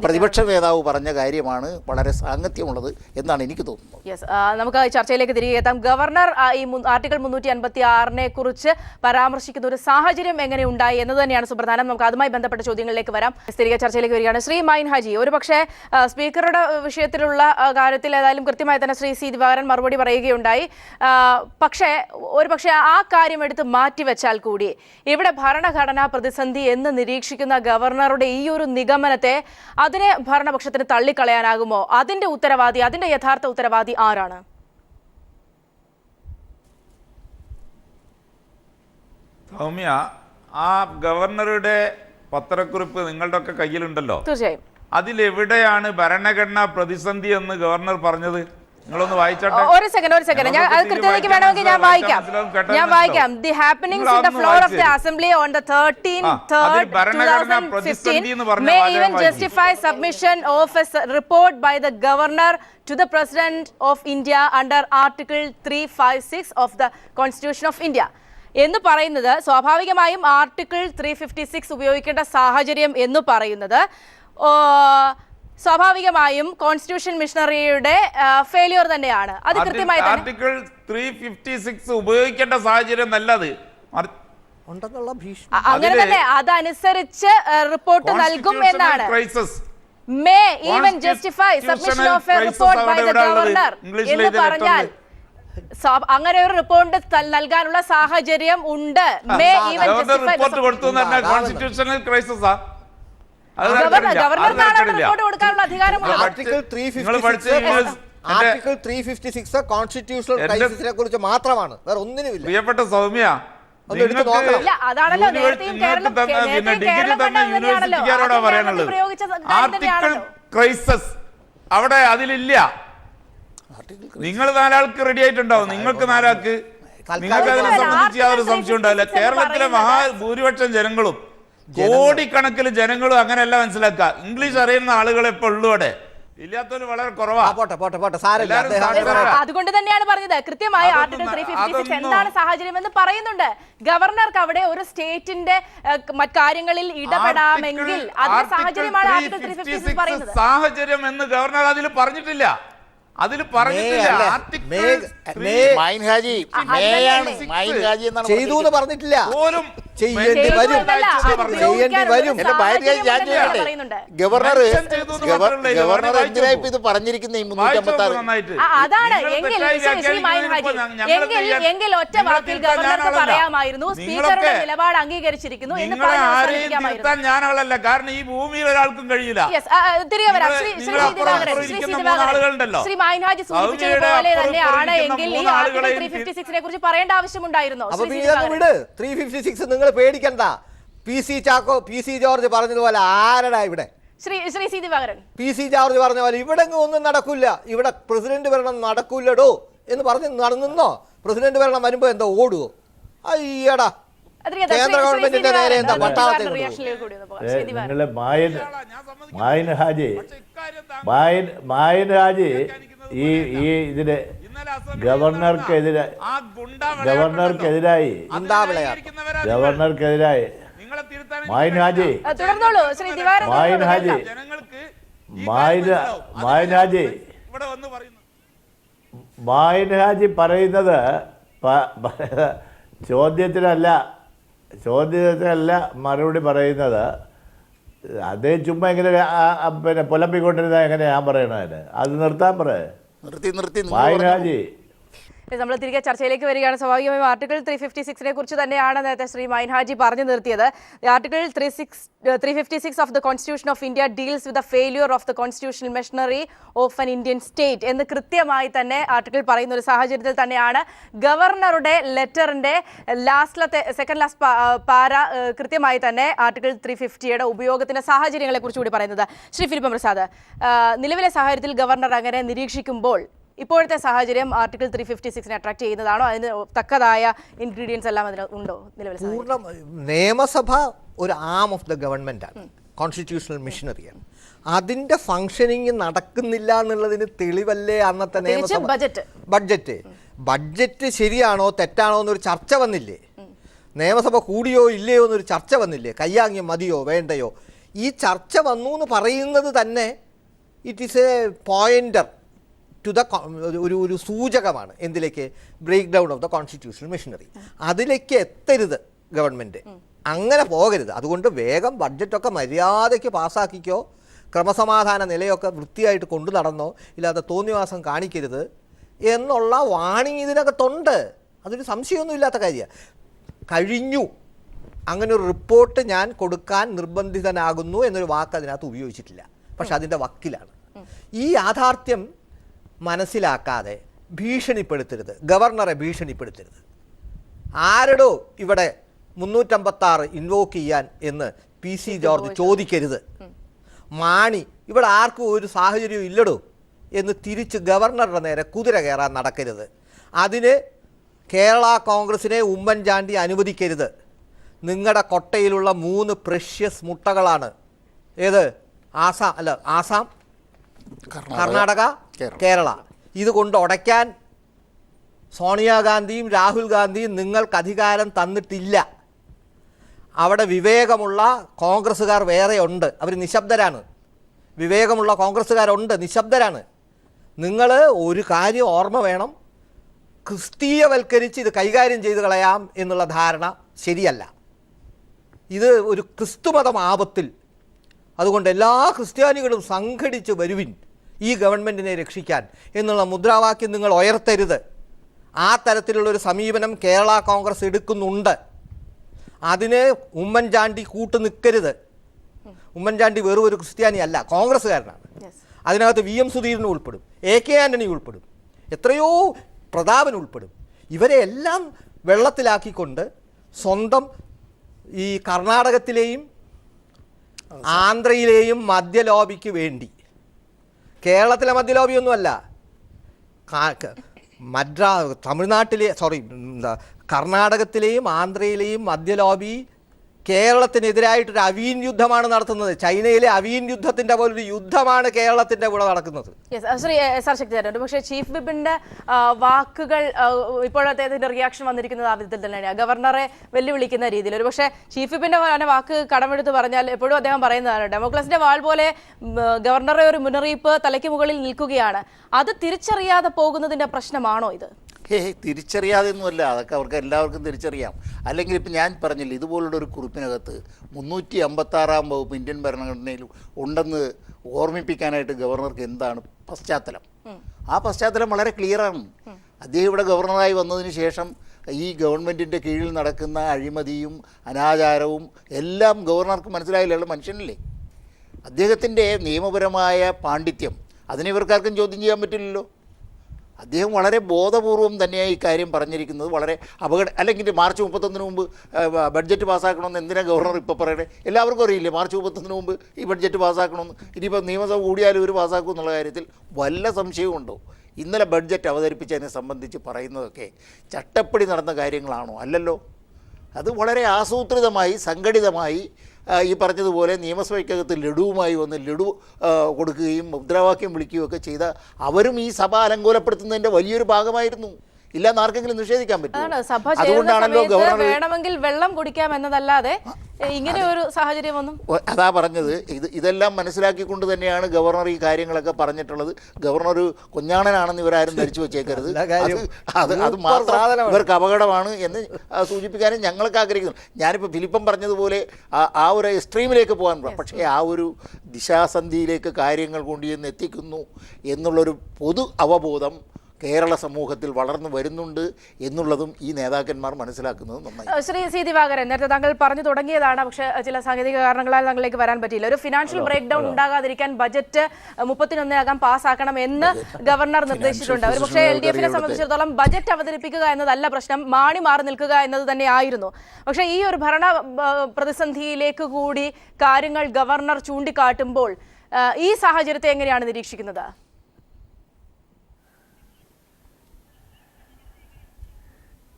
പ്രതിപക്ഷ നേതാവ് പറഞ്ഞ കാര്യമാണ് വളരെ സാങ്കത്യമുള്ളത് എന്നാണ് എനിക്ക് തോന്നുന്നത്. നമുക്ക് ചർച്ചയിലേക്ക് തിരികെ എത്താം. ഗവർണർ ഈ ആർട്ടിക്കിൾ 356-നെ കുറിച്ച് പരാമർശിക്കുന്ന ഒരു സാഹചര്യം എങ്ങനെ ഉണ്ടായി എന്നത് തന്നെയാണ് സുപ്രധാനം. നമുക്ക് അതുമായി ബന്ധപ്പെട്ട ചോദ്യങ്ങളിലേക്ക് വരാം. തിരികെ ചർച്ചയിലേക്ക് വരികയാണ്. ശ്രീ മൈൻ ഹാജി, ഒരു പക്ഷേ സ്പീക്കറുടെ വിഷയത്തിലുള്ള കാര്യത്തിൽ ഏതായാലും കൃത്യമായി തന്നെ ശ്രീ സി ദിവാകരൻ മറുപടി പറയുകയുണ്ടായി. പക്ഷേ ആ കാര്യം എടുത്ത് മാറ്റിവെച്ചാൽ കൂടി ഇവിടെ ഭരണഘടനാ പ്രതിസന്ധി എന്ന് നിരീക്ഷിക്കുന്ന ഗവർണറുടെ ഈ ഒരു നിഗമനത്തെ അതിനെ ഭരണപക്ഷത്തിന് തള്ളിക്കളയാനാകുമോ? അതിന്റെ യഥാർത്ഥ ഉത്തരവാദി ആരാണ്? സൗമ്യ, ആ ഗവർണറുടെ പത്രക്കുറിപ്പ് നിങ്ങളുടെ ഒക്കെ കയ്യിലുണ്ടല്ലോ. തീർച്ചയായും അതിലെവിടെയാണ് ഭരണഘടനാ പ്രതിസന്ധി എന്ന് ഗവർണർ പറഞ്ഞത്? നിങ്ങളൊന്ന് വായിച്ചോട്ടെ. ഒരു സെക്കൻഡ് ഞാൻ അത് കൃത്യതയ്ക്ക് വേണമെങ്കിൽ ഞാൻ വായിക്കാം. The happenings in the floor of the assembly on the 13th 2015 may even justify submission of a report by the governor to the President of India under Article 356 of the Constitution of India. എന്ന് പറയുന്നത് സ്വാഭാവികമായും ആർട്ടിക്കിൾ 356 ഉപയോഗിക്കേണ്ട സാഹചര്യം എന്ന് പറയുന്നത് സ്വാഭാവികമായും കോൺസ്റ്റിറ്റ്യൂഷൻ മിഷണറിയുടെ ഫെയിലിയർ തന്നെയാണ്. അത് കൃത്യമായി ആർട്ടിക്കിൾ 356 ഉപയോഗിക്കേണ്ട സാഹചര്യം നല്ലത് ഉണ്ടെന്നുള്ള ഭീഷണി അങ്ങനെ തന്നെ അതനുസരിച്ച് റിപ്പോർട്ട് നൽകും എന്നാണ്. May even justify submission of a report by the governor എന്ന് പറഞ്ഞാൽ അങ്ങനെ ഒരു റിപ്പോർട്ട് നൽകാനുള്ള സാഹചര്യം ഉണ്ട്. May even justify constitutional crisis article 356 constitutional ക്രൈസിസിനെ കുറിച്ച് മാത്രമാണ്, വേറെ ഒന്നിനുമില്ല. പ്രിയപ്പെട്ട സൗമ്യ, ഡിഗ്രി തന്നെ യൂണിവേഴ്സിറ്റിക്കാരോടാ പറയാനുള്ളത്. ആർട്ടിക്കിൾ ക്രൈസിസ് അവിടെ അതിലില്ല. നിങ്ങൾ 4 ആൾക്ക് റെഡി ആയിട്ടുണ്ടാവും, നിങ്ങൾക്ക് 4 ആൾക്ക്, നിങ്ങൾക്ക് അതിനെ സംബന്ധിച്ച് യാതൊരു സംശയം ഉണ്ടാവില്ല. കേരളത്തിലെ മഹാഭൂരിപക്ഷം ജനങ്ങളും, കോടിക്കണക്കിന് ജനങ്ങളും അങ്ങനെയല്ല മനസ്സിലാക്കുക. ഇംഗ്ലീഷ് അറിയുന്ന ആളുകളെ ഇപ്പോൾ ഉള്ളൂടെ. ഇല്ലാത്തവര് വളരെ കുറവാ. പോട്ടെ പോട്ടെ പോട്ടെ, സാരമില്ല. എല്ലാവരും അദ്ദേഹം സാക്ഷരരാ. അതുകൊണ്ട് തന്നെയാണ് പറഞ്ഞത് കൃത്യമായി ആർട്ടിക്കിൾ 356 എന്താണ് സാഹചര്യം എന്ന് പറയുന്നുണ്ട്. ഗവർണർക്ക് അവിടെ ഒരു സ്റ്റേറ്റിന്റെ കാര്യങ്ങളിൽ ഇടപെടാമെങ്കിൽ അതിന്റെ സാഹചര്യമാണ് ആർട്ടിക്കിൾ 356 പറയുന്നത്. സാഹചര്യം എന്ന് ഗവർണർ അതിൽ പറഞ്ഞിട്ടില്ല. അതിൽ പറഞ്ഞിട്ടില്ല. മൈൻ ഹാജി മേയാണ്, മൈൻ ഹാജി എന്നാണ് ചെയ്തു എന്ന് പറഞ്ഞിട്ടില്ല. പോലും ചെയ്യേണ്ടി വരും, ചെയ്യേണ്ടി വരും. എന്റെ മൈൻ ഹാജി ഞാൻ ചെയ്യട്ടെ. ഗവർണർ എന്തിനാ ഇപ്പൊ ഇത് പറഞ്ഞിരിക്കുന്ന ഈ 356? അതാണ് എങ്കിൽ ഒറ്റ വാക്കിൽ ഗവർണർക്ക് പറയാമായിരുന്നു സ്പീക്കറുടെ നിലപാട് അംഗീകരിച്ചിരിക്കുന്നു എന്ന് നിർത്താൻ ഞാനാളല്ല. കാരണം ഈ ഭൂമിയിൽ ഒരാൾക്കും കഴിയില്ല. തിരികെ വരാം. ശ്രീ മൈൻഹാജി സൂചിപ്പിച്ചതുപോലെ തന്നെയാണ് എങ്കിൽ ഈ ആർട്ടിക്കിൾ 356 നെ കുറിച്ച് പറയേണ്ട ആവശ്യമുണ്ടായിരുന്നോ? 356 നിങ്ങൾ പേടിക്കണ്ട. പി സി ജോർജ് പറഞ്ഞതുപോലെ ആരടാ ഇവിടെ? Shri C Divakaran, P C George പറഞ്ഞ പോലെ ഇവിടെ ഒന്നും നടക്കില്ല, ഇവിടെ പ്രസിഡന്റ് ഭരണം നടക്കൂല്ലടോ എന്ന് പറഞ്ഞ് നടന്നോ? പ്രസിഡന്റ് ഭരണം വരുമ്പോ എന്താ ഓടുവോ? അയ്യടാ, കേന്ദ്ര ഗവൺമെന്റിന്റെ നേരെ എന്താ പട്ടാളത്തെ നിങ്ങളെ മായൻ ഹാജി ഈ ഇതിന് ഗവർണർക്കെതിരായി മായൻ ഹാജി പറയുന്നത് ചോദ്യത്തിനല്ല മറുപടി പറയുന്നത്. അതേ ചുമ്മാ ഇങ്ങനെ പിന്നെ പുലമ്പിക്കൊണ്ടിരുന്ന എങ്ങനെയാ ഞാൻ പറയണതിന്? അത് നിർത്താൻ പറയേ. മായൻഹാജി, നമ്മൾ തിരികെ ചർച്ചയിലേക്ക് വരികയാണ്. സ്വാഭാവികമായും ആർട്ടിക്കിൾ 356 കുറിച്ച് തന്നെയാണ് നേരത്തെ ശ്രീ മൈൻഹാജി പറഞ്ഞു നിർത്തിയത്. Article 356 of the constitution of India deals with the failure of the constitutional machinery of an Indian state എന്ന് കൃത്യമായി തന്നെ ആർട്ടിക്കിൾ പറയുന്ന ഒരു സാഹചര്യത്തിൽ തന്നെയാണ് ഗവർണറുടെ ലെറ്ററിന്റെ സെക്കൻഡ് ലാസ്റ്റ് പാര കൃത്യമായി തന്നെ ആർട്ടിക്കിൾ 350യുടെ ഉപയോഗത്തിന്റെ സാഹചര്യങ്ങളെ കുറിച്ച് കൂടി പറയുന്നത്. ശ്രീ ഫിലിപ്പ് പ്രസാദ്, നിലവിലെ സാഹചര്യത്തിൽ ഗവർണർ അങ്ങനെ നിരീക്ഷിക്കുമ്പോൾ ഇപ്പോഴത്തെ സാഹചര്യം ആർട്ടിക്കിൾ 356 അട്രാക്ട് ചെയ്യുന്നതാണോ? അതിന് തക്കതായ ഇൻഗ്രീഡിയൻസ് എല്ലാം അതിന് ഉണ്ടോ? നിലവിലെ നിയമസഭ ഒരു ആം ഓഫ് ദ ഗവൺമെന്റ് ആണ്, കോൺസ്റ്റിറ്റ്യൂഷണൽ മിഷനറിയാണ്. അതിന്റെ ഫംഗ്ഷനിങ് നടക്കുന്നില്ല എന്നുള്ളതിന് തെളിവല്ലേ അന്നത്തെ നിയമസഭ ബഡ്ജറ്റ് ശരിയാണോ തെറ്റാണോ എന്നൊരു ചർച്ച വന്നില്ലേ? നിയമസഭ കൂടിയോ ഇല്ലയോ എന്നൊരു ചർച്ച വന്നില്ലേ? കയ്യാങ്ങിയോ മതിയോ വേണ്ടയോ? ഈ ചർച്ച വന്നു എന്ന് പറയുന്നത് തന്നെ it is a pointer to the ഒരു സൂചകമാണ്. എന്തിലേക്ക്? Breakdown of the constitutional machinery. അതിലേക്ക് എത്തരുത് ഗവൺമെൻറ്, അങ്ങനെ പോകരുത്. അതുകൊണ്ട് വേഗം ബഡ്ജറ്റൊക്കെ മര്യാദയ്ക്ക് പാസ്സാക്കിക്കോ, ക്രമസമാധാന നിലയൊക്കെ വൃത്തിയായിട്ട് കൊണ്ടു നടന്നോ, ഇല്ലാതെ തോന്നിവാസം കാണിക്കരുത് എന്നുള്ള വാണിംഗ് ഇതിനകത്തുണ്ട്. അതൊരു സംശയമൊന്നും ഇല്ലാത്ത കാര്യമാണ്. കഴിഞ്ഞു, അങ്ങനെ ഒരു റിപ്പോർട്ട് ഞാൻ കൊടുക്കാൻ നിർബന്ധിതനാകുന്നു എന്നൊരു വാക്ക് അതിനകത്ത് ഉപയോഗിച്ചിട്ടില്ല. പക്ഷെ അതിൻ്റെ വക്കിലാണ്. ഈ യാഥാർത്ഥ്യം മനസ്സിലാക്കാതെ ഭീഷണിപ്പെടുത്തരുത്, ഗവർണറെ ഭീഷണിപ്പെടുത്തരുത്. ആരടോ ഇവിടെ 356 ഇൻവോക്ക് ചെയ്യാൻ എന്ന് പി സി ജോർജ് ചോദിക്കരുത്. മാണി ഇവിടെ ആർക്കും ഒരു സാഹചര്യവും ഇല്ലടോ എന്ന് തിരിച്ച് ഗവർണറുടെ നേരെ കുതിര കയറാൻ നടക്കരുത്. അതിന് കേരള കോൺഗ്രസിനെ ഉമ്മൻചാണ്ടി അനുവദിക്കരുത്. നിങ്ങളുടെ കൊട്ടയിലുള്ള 3 പ്രഷ്യസ് മുട്ടകളാണ്. ഏത്? ആസാം, കർണാടക, കേരള. ഇത് കൊണ്ട് ഉടയ്ക്കാൻ സോണിയാഗാന്ധിയും രാഹുൽ ഗാന്ധിയും നിങ്ങൾക്ക് അധികാരം തന്നിട്ടില്ല. അവിടെ വിവേകമുള്ള കോൺഗ്രസ്സുകാർ വേറെ ഉണ്ട്, അവർ നിശബ്ദരാണ്. വിവേകമുള്ള കോൺഗ്രസ്സുകാരുണ്ട്, നിശബ്ദരാണ്. നിങ്ങൾ ഒരു കാര്യം ഓർമ്മ വേണം, ക്രിസ്തീയവൽക്കരിച്ച് ഇത് കൈകാര്യം ചെയ്ത് കളയാം എന്നുള്ള ധാരണ ശരിയല്ല. ഇത് ഒരു ക്രിസ്തുമതം ആപത്തിൽ. അതുകൊണ്ട് എല്ലാ ക്രിസ്ത്യാനികളും സംഘടിച്ച് വരുവിൻ ഈ ഗവൺമെൻറ്റിനെ രക്ഷിക്കാൻ എന്നുള്ള മുദ്രാവാക്യം നിങ്ങൾ ഉയർത്തരുത്. ആ തരത്തിലുള്ളൊരു സമീപനം കേരള കോൺഗ്രസ് എടുക്കുന്നുണ്ട്. അതിന് ഉമ്മൻചാണ്ടി കൂട്ടു നിൽക്കരുത്. ഉമ്മൻചാണ്ടി വെറും ഒരു ക്രിസ്ത്യാനി അല്ല, കോൺഗ്രസ്സുകാരനാണ്. അതിനകത്ത് വി എം സുധീരൻ ഉൾപ്പെടും, എ കെ ആൻ്റണി ഉൾപ്പെടും, എത്രയോ പ്രതാപൻ ഉൾപ്പെടും. ഇവരെ എല്ലാം വെള്ളത്തിലാക്കിക്കൊണ്ട് സ്വന്തം ഈ കർണാടകത്തിലെയും ആന്ധ്രയിലെയും മദ്യലോബിക്ക് വേണ്ടി, കേരളത്തിലെ മദ്യലോബിയൊന്നുമല്ല, കർണാടകത്തിലെയും ആന്ധ്രയിലെയും മദ്യലോബി കേരളത്തിനെതിരായിട്ടൊരു അവീൻ യുദ്ധമാണ് നടത്തുന്നത്. ചൈനയിലെ അവീൻ യുദ്ധത്തിന്റെ പോലൊരു യുദ്ധമാണ് കേരളത്തിന്റെ കൂടെ നടക്കുന്നത്. ശ്രീ SR ശക്തിധരൻ, പക്ഷേ ചീഫ് വിപ്പിന്റെ വാക്കുകൾ ഇപ്പോഴത്തെ റിയാക്ഷൻ വന്നിരിക്കുന്നത് ആ വിധത്തിൽ തന്നെയാണ്, ഗവർണറെ വെല്ലുവിളിക്കുന്ന രീതിയിൽ. ഒരു പക്ഷേ ചീഫ് വിപ്പിന്റെ വാക്ക് കടമെടുത്ത് പറഞ്ഞാൽ എപ്പോഴും അദ്ദേഹം പറയുന്നതാണ് ഡെമോക്രസിന്റെ വാൾ പോലെ ഗവർണറെ ഒരു മുന്നറിയിപ്പ് തലയ്ക്ക് മുകളിൽ നിൽക്കുകയാണ്. അത് തിരിച്ചറിയാതെ പോകുന്നതിന്റെ പ്രശ്നമാണോ ഇത്? തിരിച്ചറിയാതെയൊന്നുമല്ല, അതൊക്കെ അവർക്ക് എല്ലാവർക്കും തിരിച്ചറിയാം. അല്ലെങ്കിൽ ഇപ്പം ഞാൻ പറഞ്ഞില്ല, ഇതുപോലുള്ള ഒരു കുറിപ്പിനകത്ത് 356 വകുപ്പ് ഇന്ത്യൻ ഭരണഘടനയിൽ ഉണ്ടെന്ന് ഓർമ്മിപ്പിക്കാനായിട്ട് ഗവർണർക്ക് എന്താണ് പശ്ചാത്തലം? ആ പശ്ചാത്തലം വളരെ ക്ലിയറാണ്. അദ്ദേഹം ഇവിടെ ഗവർണറായി വന്നതിന് ശേഷം ഈ ഗവൺമെൻറ്റിൻ്റെ കീഴിൽ നടക്കുന്ന അഴിമതിയും അനാചാരവും എല്ലാം ഗവർണർക്ക് മനസ്സിലായില്ല. മനുഷ്യനല്ലേ, അദ്ദേഹത്തിൻ്റെ നിയമപരമായ പാണ്ഡിത്യം അതിനെ ഇവർക്കാർക്കും ചോദ്യം ചെയ്യാൻ പറ്റില്ലല്ലോ. അദ്ദേഹം വളരെ ബോധപൂർവം തന്നെയാണ് ഈ കാര്യം പറഞ്ഞിരിക്കുന്നത്. വളരെ അല്ലെങ്കിൽ മാർച്ച് 31 മുമ്പ് ബഡ്ജറ്റ് പാസ്സാക്കണമെന്ന് എന്തിനാണ് ഗവർണർ ഇപ്പോൾ പറയണേ? എല്ലാവർക്കും അറിയില്ലേ മാർച്ച് 31 മുമ്പ് ഈ ബഡ്ജറ്റ് പാസ്സാക്കണമെന്ന്. ഇനിയിപ്പോൾ നിയമസഭ കൂടിയാലും ഇവർ പാസ്സാക്കും എന്നുള്ള കാര്യത്തിൽ വല്ല സംശയവുമുണ്ടോ? ഇന്നലെ ബഡ്ജറ്റ് അവതരിപ്പിച്ചതിനെ സംബന്ധിച്ച് പറയുന്നതൊക്കെ ചട്ടപ്പടി നടന്ന കാര്യങ്ങളാണോ? അല്ലല്ലോ. അത് വളരെ ആസൂത്രിതമായി സംഘടിതമായി ഈ പറഞ്ഞതുപോലെ നിയമസഭയ്ക്കകത്ത് ലഡുവുമായി വന്ന് ലഡു കൊടുക്കുകയും മുദ്രാവാക്യം വിളിക്കുകയും ഒക്കെ ചെയ്ത അവരും ഈ സഭ അലങ്കോലപ്പെടുത്തുന്നതിൻ്റെ വലിയൊരു ഭാഗമായിരുന്നു. ഇല്ലാന്ന് ആർക്കെങ്കിലും നിഷേധിക്കാൻ പറ്റും. അതുകൊണ്ടാണല്ലോ ഗവർണർ വേണമെങ്കിൽ വെള്ളം കുടിക്കാം എന്നതല്ലാതെ ഇങ്ങനെ ഒരു സാഹചര്യം ഒന്നും. അതാ പറഞ്ഞത്, ഇതെല്ലാം മനസ്സിലാക്കിക്കൊണ്ട് തന്നെയാണ് ഗവർണർ ഈ കാര്യങ്ങളൊക്കെ പറഞ്ഞിട്ടുള്ളത്. ഗവർണർ ഒരു കുഞ്ഞാണനാണെന്ന് ഇവരാരും ധരിച്ചു വെച്ചേക്കരുത്. അത് മാത്രം ഇവർക്ക് അപകടമാണ് എന്ന് സൂചിപ്പിക്കാനും ഞങ്ങൾക്ക് ആഗ്രഹിക്കുന്നു. ഞാനിപ്പോൾ ഫിലിപ്പം പറഞ്ഞതുപോലെ ആ ഒരു എക്സ്ട്രീമിലേക്ക് പോകാൻ, പക്ഷേ ആ ഒരു ദിശാസന്ധിയിലേക്ക് കാര്യങ്ങൾ കൊണ്ടുചെന്ന് എത്തിക്കുന്നു എന്നുള്ളൊരു പൊതു അവബോധം കേരള സമൂഹത്തിൽ വളർന്നു വരുന്നുണ്ട് എന്നുള്ളതും ഈ നേതാക്കന്മാർ മനസ്സിലാക്കുന്നത് നന്നായി. ശ്രീ സി ദിവാകരൻ, നേരത്തെ താങ്കൾ പറഞ്ഞു തുടങ്ങിയതാണ്, പക്ഷേ ചില സാങ്കേതിക കാരണങ്ങളാൽ താങ്കളിലേക്ക് വരാൻ പറ്റിയില്ല. ഒരു ഫിനാൻഷ്യൽ ബ്രേക്ക് ഡൗൺ ഉണ്ടാകാതിരിക്കാൻ ബജറ്റ് 31 പാസ്സാക്കണം എന്ന് ഗവർണർ നിർദ്ദേശിച്ചിട്ടുണ്ട്. ഒരു പക്ഷേ LDF-നെ സംബന്ധിച്ചിടത്തോളം ബജറ്റ് അവതരിപ്പിക്കുക എന്നതല്ല പ്രശ്നം, മാറി നിൽക്കുക എന്നത് തന്നെ ആയിരുന്നു. പക്ഷേ ഈ ഒരു ഭരണ പ്രതിസന്ധിയിലേക്ക് കൂടി കാര്യങ്ങൾ ഗവർണർ ചൂണ്ടിക്കാട്ടുമ്പോൾ ഈ സാഹചര്യത്തെ എങ്ങനെയാണ് നിരീക്ഷിക്കുന്നത്?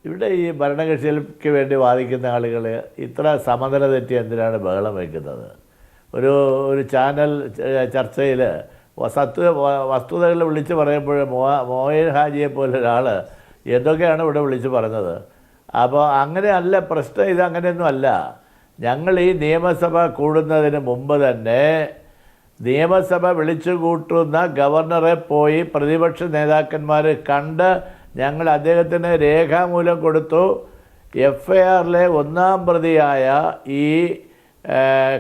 ഇവിടെ ഈ ഭരണകക്ഷികൾക്ക് വേണ്ടി വാദിക്കുന്ന ആളുകൾ ഇത്ര സമനില തെറ്റി എന്തിനാണ് ബഹളം വയ്ക്കുന്നത്? ഒരു ചാനൽ ചർച്ചയിൽ വസ്തുതകൾ വിളിച്ച് പറയുമ്പോൾ മോയൻ ഹാജിയെ പോലെ ഒരാൾ എന്തൊക്കെയാണ് ഇവിടെ വിളിച്ച് പറഞ്ഞത്. അപ്പോൾ അങ്ങനെയല്ല പ്രശ്നം, ഇതങ്ങനെയൊന്നും അല്ല. ഞങ്ങൾ ഈ നിയമസഭ കൂടുന്നതിന് മുമ്പ് തന്നെ നിയമസഭ വിളിച്ചു കൂട്ടുന്ന ഗവർണറെ പോയി പ്രതിപക്ഷ നേതാക്കന്മാർ കണ്ട് ഞങ്ങൾ അദ്ദേഹത്തിന് രേഖാമൂലം കൊടുത്തു. FIR-ലെ 1-ാം പ്രതിയായ ഈ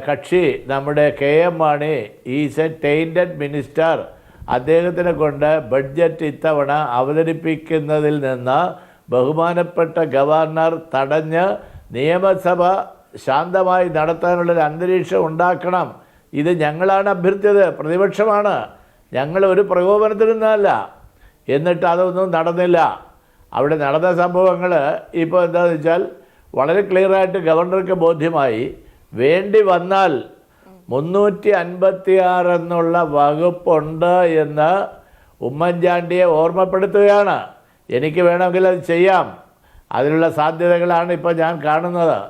കക്ഷി നമ്മുടെ KM Mani is A tainted minister. അദ്ദേഹത്തിനെ കൊണ്ട് ബഡ്ജറ്റ് ഇത്തവണ അവതരിപ്പിക്കുന്നതിൽ നിന്ന് ബഹുമാനപ്പെട്ട ഗവർണർ തടഞ്ഞ് നിയമസഭ ശാന്തമായി നടത്താനുള്ളൊരു അന്തരീക്ഷം ഉണ്ടാക്കണം. ഇത് ഞങ്ങളാണ് അഭ്യർത്ഥിച്ചത്, പ്രതിപക്ഷമാണ്. ഞങ്ങൾ ഒരു പ്രകോപനത്തിനൊന്നുമല്ല. എന്നിട്ട് അതൊന്നും നടന്നില്ല. അവിടെ നടന്ന സംഭവങ്ങൾ ഇപ്പോൾ എന്താണെന്ന് വെച്ചാൽ വളരെ ക്ലിയറായിട്ട് ഗവർണർക്ക് ബോധ്യമായി. വേണ്ടി വന്നാൽ 356 എന്നുള്ള വകുപ്പുണ്ട് എന്ന് ഉമ്മൻചാണ്ടിയെ ഓർമ്മപ്പെടുത്തുകയാണ്. എനിക്ക് വേണമെങ്കിൽ അത് ചെയ്യാം, അതിനുള്ള സാധ്യതകളാണ് ഇപ്പോൾ ഞാൻ കാണുന്നത്.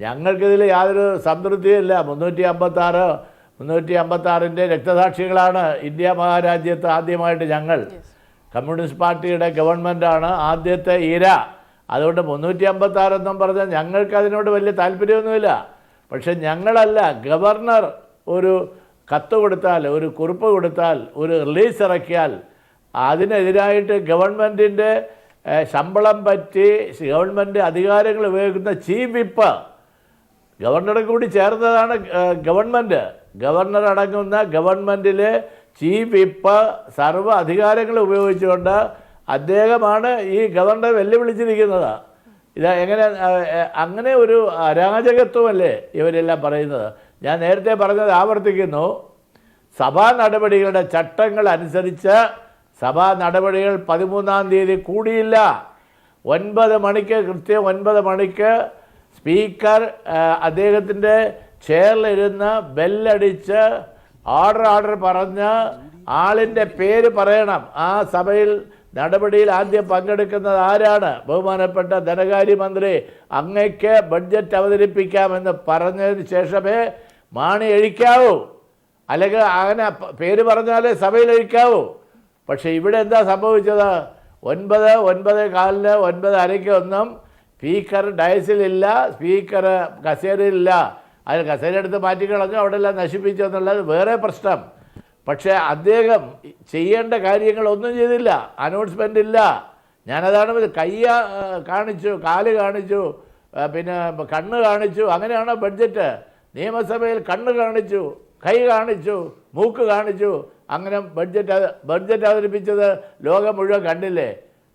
ഞങ്ങൾക്കിതിൽ യാതൊരു സംതൃപ്തിയില്ല. 356-ൻ്റെ രക്തസാക്ഷികളാണ് ഇന്ത്യ മഹാരാജ്യത്ത് ആദ്യമായിട്ട് ഞങ്ങൾ. കമ്മ്യൂണിസ്റ്റ് പാർട്ടിയുടെ ഗവൺമെൻറ്റാണ് ആദ്യത്തെ ഇര. അതുകൊണ്ട് 356 എന്നും പറഞ്ഞാൽ ഞങ്ങൾക്ക് അതിനോട് വലിയ താല്പര്യമൊന്നുമില്ല. പക്ഷെ ഞങ്ങളല്ല, ഗവർണർ ഒരു കത്ത് കൊടുത്താൽ, ഒരു കുറിപ്പ് കൊടുത്താൽ, ഒരു റിലീസ് ഇറക്കിയാൽ അതിനെതിരായിട്ട് ഗവൺമെൻറ്റിൻ്റെ ശമ്പളം പറ്റി ഗവൺമെൻറ് അധികാരങ്ങൾ ഉപയോഗിക്കുന്ന ചീഫ് വിപ്പ്, ഗവർണറെ കൂടി ചേർന്നതാണ് ഗവൺമെൻറ്. ഗവർണർ അടങ്ങുന്ന ഗവൺമെൻറ്റിലെ ചീഫ് വിപ്പ് സർവ്വ അധികാരങ്ങൾ ഉപയോഗിച്ചുകൊണ്ട് അദ്ദേഹമാണ് ഈ ഗവർണറെ വെല്ലുവിളിച്ചിരിക്കുന്നത്. ഇത് അങ്ങനെ ഒരു അരാജകത്വമല്ലേ ഇവരെല്ലാം പറയുന്നത്? ഞാൻ നേരത്തെ പറഞ്ഞത് ആവർത്തിക്കുന്നു. സഭാ നടപടികളുടെ ചട്ടങ്ങൾ അനുസരിച്ച് സഭാ നടപടികൾ 13-ാം തീയതി കൂടിയില്ല. 9 മണിക്ക്, കൃത്യം 9 മണിക്ക് സ്പീക്കർ അദ്ദേഹത്തിൻ്റെ ചെയറിലിരുന്ന് ബെല്ലടിച്ച് ഓർഡർ പറഞ്ഞ് ആളിൻ്റെ പേര് പറയണം. ആ സഭയിൽ നടപടിയിൽ ആദ്യം പങ്കെടുക്കുന്നത് ആരാണ്? ബഹുമാനപ്പെട്ട ധനകാര്യമന്ത്രി. അങ്ങയ്ക്ക് ബഡ്ജറ്റ് അവതരിപ്പിക്കാമെന്ന് പറഞ്ഞതിന് ശേഷമേ മാണി എഴിക്കാവൂ, അല്ലെങ്കിൽ അങ്ങനെ പേര് പറഞ്ഞാലേ സഭയിൽ എഴിക്കാവൂ. പക്ഷേ ഇവിടെ എന്താ സംഭവിച്ചത്? 9:15 9:30 ഒന്നും സ്പീക്കർ ഡയസിലില്ല, സ്പീക്കർ കസേരയിലില്ല. അതിന് കസേര എടുത്ത് മാറ്റിക്കളഞ്ഞു, അവിടെ എല്ലാം നശിപ്പിച്ചു എന്നുള്ളത് വേറെ പ്രശ്നം. പക്ഷേ അദ്ദേഹം ചെയ്യേണ്ട കാര്യങ്ങളൊന്നും ചെയ്തില്ല, അനൗൺസ്മെൻ്റ് ഇല്ല. ഞാനതാണ് കൈ കാണിച്ചു, കാല് കാണിച്ചു, പിന്നെ കണ്ണ് കാണിച്ചു. അങ്ങനെയാണോ ബഡ്ജറ്റ്? നിയമസഭയിൽ കണ്ണ് കാണിച്ചു, കൈ കാണിച്ചു, മൂക്ക് കാണിച്ചു. അങ്ങനെ ബഡ്ജറ്റ് അവതരിപ്പിച്ചത് ലോകം മുഴുവൻ കണ്ടില്ലേ?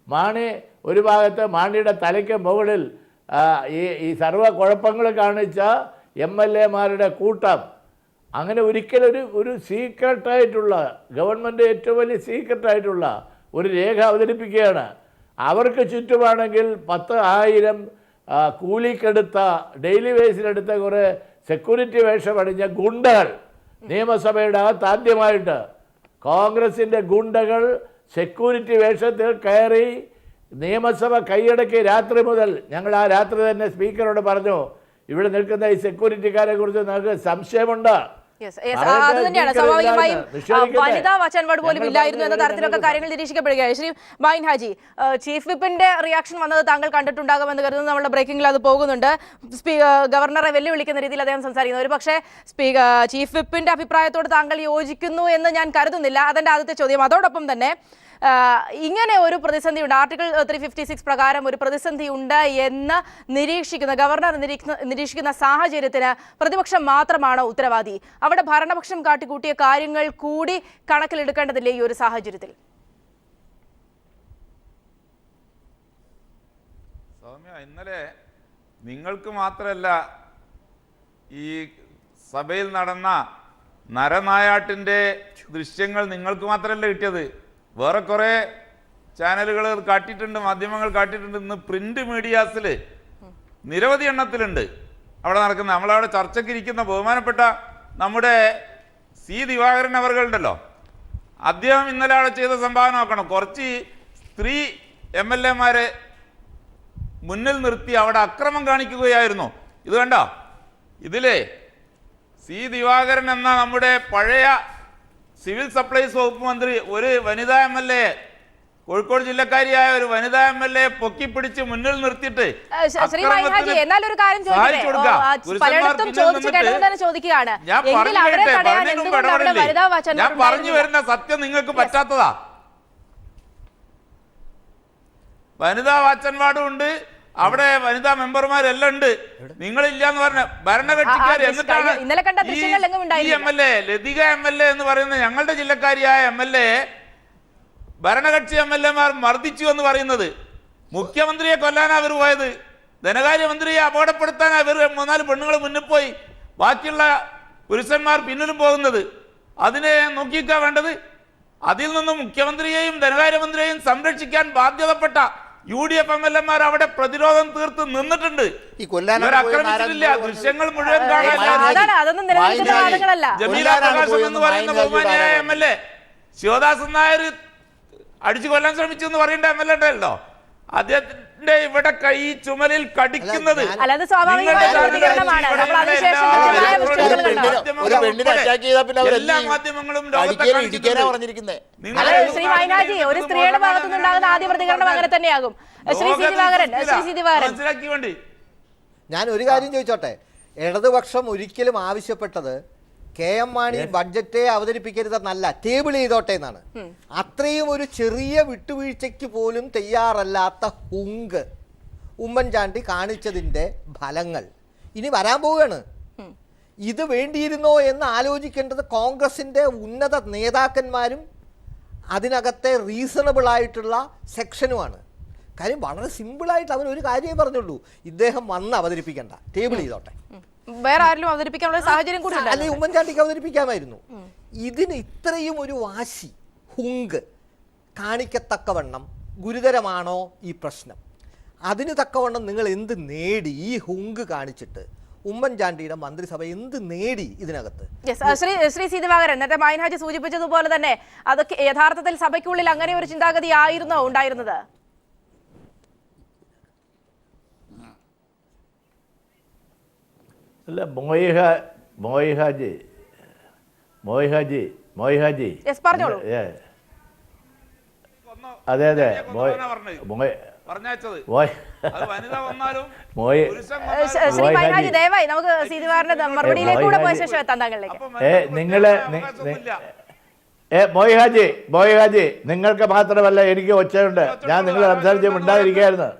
മാണി ഒരു ഭാഗത്ത് മാണിയുടെ തലയ്ക്ക് മുകളിൽ ഈ സർവ്വ കുഴപ്പങ്ങൾ കാണിച്ച MLA-മാരുടെ കൂട്ടം. അങ്ങനെ ഒരിക്കലും ഒരു സീക്രട്ടായിട്ടുള്ള, ഗവൺമെൻറ് ഏറ്റവും വലിയ സീക്രട്ടായിട്ടുള്ള ഒരു രേഖ അവതരിപ്പിക്കുകയാണ്. അവർക്ക് ചുറ്റുമാണെങ്കിൽ 10,000 കൂലിക്കെടുത്ത, ഡെയിലി വേസിലെടുത്ത കുറേ സെക്യൂരിറ്റി വേഷമണിഞ്ഞ ഗുണ്ടകൾ നിയമസഭയുടെ അകത്ത് ആദ്യമായിട്ട് കോൺഗ്രസിൻ്റെ ഗുണ്ടകൾ സെക്യൂരിറ്റി വേഷത്തിൽ കയറി നിയമസഭ കൈയടക്കി. രാത്രി മുതൽ ഞങ്ങൾ ആ രാത്രി തന്നെ സ്പീക്കറോട് പറഞ്ഞു, ഇവിടെ നിൽക്കുന്ന ഈ സെക്യൂരിറ്റിക്കാരെ കുറിച്ച് നമുക്ക് സംശയമുണ്ട്. അത് തന്നെയാണ് സ്വാഭാവികമായും വനിതാ വാച്ചാൻവാർഡ് പോലും ഇല്ലായിരുന്നു എന്ന തരത്തിലൊക്കെ കാര്യങ്ങൾ നിരീക്ഷിക്കപ്പെടുകയാണ്. ശ്രീ മൈൻ ഹാജി, ചീഫ് വിപ്പിന്റെ റിയാക്ഷൻ വന്നത് താങ്കൾ കണ്ടിട്ടുണ്ടാകുമെന്ന് കരുതുന്നു. നമ്മുടെ ബ്രേക്കിംഗിൽ അത് പോകുന്നുണ്ട്. ഗവർണറെ വെല്ലുവിളിക്കുന്ന രീതിയിൽ അദ്ദേഹം സംസാരിക്കുന്നു. ഒരു പക്ഷേ ചീഫ് വിപ്പിന്റെ അഭിപ്രായത്തോട് താങ്കൾ യോജിക്കുന്നു എന്ന് ഞാൻ കരുതുന്നില്ല. അതെന്റെ ആദ്യത്തെ ചോദ്യം. അതോടൊപ്പം തന്നെ ഇങ്ങനെ ഒരു പ്രതിസന്ധി ഉണ്ട്, ആർട്ടിക്കിൾ 356 പ്രകാരം ഒരു പ്രതിസന്ധി ഉണ്ട് എന്ന് ഗവർണർ നിരീക്ഷിക്കുന്ന സാഹചര്യത്തിന് പ്രതിപക്ഷം മാത്രമാണ് ഉത്തരവാദി. അവിടെ ഭരണപക്ഷം കാട്ടിക്കൂട്ടിയ കാര്യങ്ങൾ കൂടി കണക്കിലെടുക്കേണ്ടതില്ലേ ഈ ഒരു സാഹചര്യത്തിൽ? സൗമ്യ, ഇന്നലെ നിങ്ങൾക്ക് മാത്രമല്ല ഈ സഭയിൽ നടന്ന നരനായാട്ടിൻ്റെ ദൃശ്യങ്ങൾ നിങ്ങൾക്ക് മാത്രമല്ല കിട്ടിയത്, വേറെ കുറേ ചാനലുകൾ കാട്ടിയിട്ടുണ്ട്, മാധ്യമങ്ങൾ കാട്ടിയിട്ടുണ്ട്. ഇന്ന് പ്രിന്റ് മീഡിയാസിൽ നിരവധി എണ്ണത്തിലുണ്ട് അവിടെ നടക്കുന്ന. നമ്മളവിടെ ചർച്ചയ്ക്ക് ഇരിക്കുന്ന ബഹുമാനപ്പെട്ട നമ്മുടെ സി ദിവാകരൻ അവർകളുണ്ടല്ലോ, അദ്ദേഹം ഇന്നലെ അവിടെ ചെയ്ത സംഭാവന നോക്കണം. കുറച്ച് സ്ത്രീ MLA-മാരെ മുന്നിൽ നിർത്തി അവിടെ അക്രമം കാണിക്കുകയായിരുന്നു. ഇത് കണ്ടോ? ഇതിലെ സി ദിവാകരൻ എന്ന നമ്മുടെ പഴയ സിവിൽ സപ്ലൈസ് വകുപ്പ് മന്ത്രി ഒരു വനിതാ MLA, കോഴിക്കോട് ജില്ലക്കാരിയായ ഒരു വനിതാ MLA പൊക്കിപ്പിടിച്ച് മുന്നിൽ നിർത്തിയിട്ട് ഞാൻ പറഞ്ഞു വരുന്ന സത്യം നിങ്ങൾക്ക് പറ്റാത്തതാ. വനിതാ വാച്ചൻവാർഡും ഉണ്ട്, അവിടെ വനിതാ മെമ്പർമാരെല്ലാം ഉണ്ട്. നിങ്ങളില്ലാന്ന് പറഞ്ഞ ഭരണകക്ഷിക്കാർ എന്നിട്ടാണ് ഈ MLA ലതിക MLA എന്ന് പറയുന്ന ഞങ്ങളുടെ ജില്ലക്കാരിയായ MLA ഭരണകക്ഷി MLA-മാർ മർദ്ദിച്ചു എന്ന് പറയുന്നത്. മുഖ്യമന്ത്രിയെ കൊല്ലാനാ അവർ പോയത്, ധനകാര്യമന്ത്രിയെ അപകടപ്പെടുത്താനാ ഇവർ 3-4 പെണ്ണുങ്ങൾ മുന്നിൽ പോയി, ബാക്കിയുള്ള പുരുഷന്മാർ പിന്നിലും പോകുന്നത്. അതിനെ നോക്കിക്കാ വേണ്ടത്. അതിൽ നിന്നും മുഖ്യമന്ത്രിയെയും ധനകാര്യമന്ത്രിയെയും സംരക്ഷിക്കാൻ ബാധ്യതപ്പെട്ട UDF MLA-മാർ അവിടെ പ്രതിരോധം തീർത്ത് നിന്നിട്ടുണ്ട്. ആക്രമിച്ചിട്ടില്ല. ദൃശ്യങ്ങൾ മുഴുവൻ ജമീല പ്രകാശം എന്ന് പറയുന്ന ബഹുമാനിയായ MLA, ശിവദാസൻ നായർ അടിച്ചു കൊല്ലാൻ ശ്രമിച്ചു എന്ന് പറയേണ്ട MLA ഉണ്ടല്ലോ, അദ്ദേഹത്തിന്റെ ഇവിടെ കൈ ചുമലിൽ കടിക്കുന്നത് എല്ലാ മാധ്യമങ്ങളും മനസ്സിലാക്കി വേണ്ടി. ഞാൻ ഒരു കാര്യം ചോദിച്ചോട്ടെ, ഇടതുപക്ഷം ഒരിക്കലും ആവശ്യപ്പെട്ടത് KM മാണി ബഡ്ജറ്റ് അവതരിപ്പിക്കരുതെന്നല്ല, ടേബിൾ ചെയ്തോട്ടെ എന്നാണ്. അത്രയും ഒരു ചെറിയ വിട്ടുവീഴ്ചയ്ക്ക് പോലും തയ്യാറല്ലാത്ത ഹുങ്ക് ഉമ്മൻചാണ്ടി കാണിച്ചതിൻ്റെ ഫലങ്ങൾ ഇനി വരാൻ പോവുകയാണ്. ഇത് വേണ്ടിയിരുന്നോ എന്ന് ആലോചിക്കേണ്ടത് കോൺഗ്രസിൻ്റെ ഉന്നത നേതാക്കന്മാരും അതിനകത്തെ റീസണബിൾ ആയിട്ടുള്ള സെക്ഷനുമാണ്. കാര്യം വളരെ സിമ്പിളായിട്ട് അവൻ ഒരു കാര്യമേ പറഞ്ഞുള്ളൂ, ഇദ്ദേഹം വന്ന് അവതരിപ്പിക്കണ്ട, ടേബിൾ ചെയ്തോട്ടെ. വേറെ ആരെങ്കിലും അവതരിപ്പിക്കാനുള്ള സാഹചര്യം കൂടി അല്ലെങ്കിൽ ഉമ്മൻചാണ്ടിക്ക് അവതരിപ്പിക്കാമായിരുന്നു. ഇതിന് ഇത്രയും ഒരു വാശി, ഹുങ്ക് കാണിക്കത്തക്കവണ്ണം ഗുരുതരമാണോ ഈ പ്രശ്നം? അതിന് തക്കവണ്ണം നിങ്ങൾ എന്ത് നേടി ഈ ഹുങ്ക് കാണിച്ചിട്ട്? ഉമ്മൻചാണ്ടിയുടെ മന്ത്രിസഭ എന്ത് നേടി ഇതിനകത്ത്? ശ്രീ സി ദിവാകരൻ, നേരത്തെ മൈൻ ഹാജി സൂചിപ്പിച്ചതുപോലെ തന്നെ അതൊക്കെ യഥാർത്ഥത്തിൽ സഭയ്ക്കുള്ളിൽ അങ്ങനെ ഒരു ചിന്താഗതി ആയിരുന്നോ ഉണ്ടായിരുന്നത്? അല്ല, മോയിഹാജി പറഞ്ഞോളൂ. അതെ അതെ ശ്രീ മൈൻ ഹാജി, ദയവായി നമുക്ക് സി ദിവാകരന്റെ മറുപടിയിലേക്ക് കൂടെ പോയ ശേഷം എത്താം താങ്കളിലേക്ക്. മോയിഹാജി, നിങ്ങൾക്ക് മാത്രമല്ല എനിക്ക് ഒച്ചയുണ്ട്. ഞാൻ നിങ്ങൾ സംസാരിച്ച് മിണ്ടാതിരിക്കായിരുന്നു.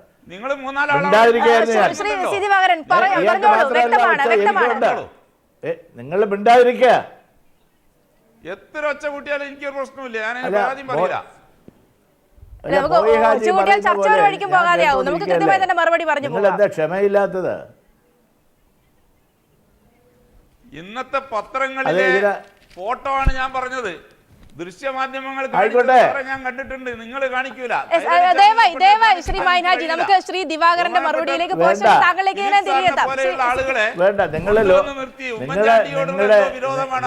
നിങ്ങൾ മിണ്ടാതിരിക്കുക. എത്ര ഒച്ച കൂട്ടിയാലും എനിക്കൊരു പ്രശ്നമില്ല. ഞാൻ പരാതിയും പറയില്ല. എന്താ ക്ഷമയില്ലാത്തത്? ഇന്നത്തെ പത്രങ്ങളിലെ ഫോട്ടോ ആണ് ഞാൻ പറഞ്ഞത്. ദൃശ്യമാധ്യമങ്ങൾ ഞാൻ കണ്ടിട്ടുണ്ട്, നിങ്ങൾ കാണിക്കൂല. ദയവായി ശ്രീ മൈൻ ഹാജി, നമുക്ക് ശ്രീ ദിവാകരന്റെ മറുപടിയിലേക്ക് ആളുകളെ നിർത്തി ഉമ്മൻചാണ്ടിയോടുള്ള വിരോധമാണ്.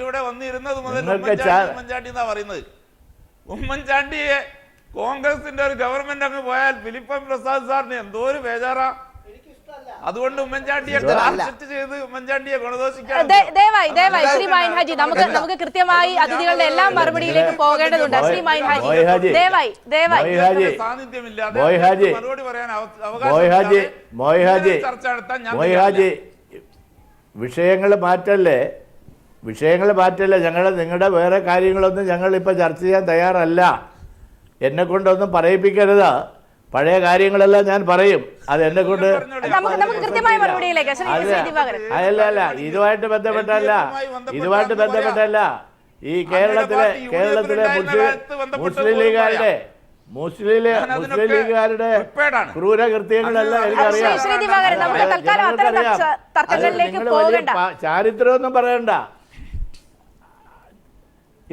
ഇവിടെ വന്നിരുന്നത് മുതൽ ഉമ്മൻചാണ്ടി എന്നാ പറയുന്നത്. ഉമ്മൻചാണ്ടിയെ കോൺഗ്രസിന്റെ ഒരു ഗവൺമെന്റ് അങ്ങ് പോയാൽ ഫിലിപ്പ് പ്രസാദ് സാറിന് എന്തോ ഒരു ബേജാറാ. അതുകൊണ്ട് ഉമ്മൻചാണ്ടിയെ ചെയ്ത് ഉമ്മൻചാണ്ടിയെ ഗുണദോഷിക്കാൻ. ദയവായി ശ്രീ മൈൻ ഹാജി, നമുക്ക് കൃത്യമായി അതിഥികളുടെ എല്ലാം മറുപടിയിലേക്ക് പോകേണ്ടതുണ്ട്. ശ്രീ മൈൻ ഹാജി, ദയവായി സാന്നിധ്യമില്ലാതെ മറുപടി പറയാൻ ചർച്ച നടത്താൻ ഞാൻ വിഷയങ്ങൾ മാറ്റല്ലേ. നിങ്ങളുടെ വേറെ കാര്യങ്ങളൊന്നും ഞങ്ങളിപ്പോൾ ചർച്ച ചെയ്യാൻ തയ്യാറല്ല. എന്നെ കൊണ്ടൊന്നും പറയിപ്പിക്കരുത്. പഴയ കാര്യങ്ങളെല്ലാം ഞാൻ പറയും. അത് എന്നെ കൊണ്ട് അല്ല ഇതുമായിട്ട് ബന്ധപ്പെട്ടല്ല. ഈ കേരളത്തിലെ മുസ്ലിം ലീഗുകാരുടെ ക്രൂരകൃത്യങ്ങളെല്ലാം എനിക്കറിയാം. ചാരിത്രമൊന്നും പറയണ്ട.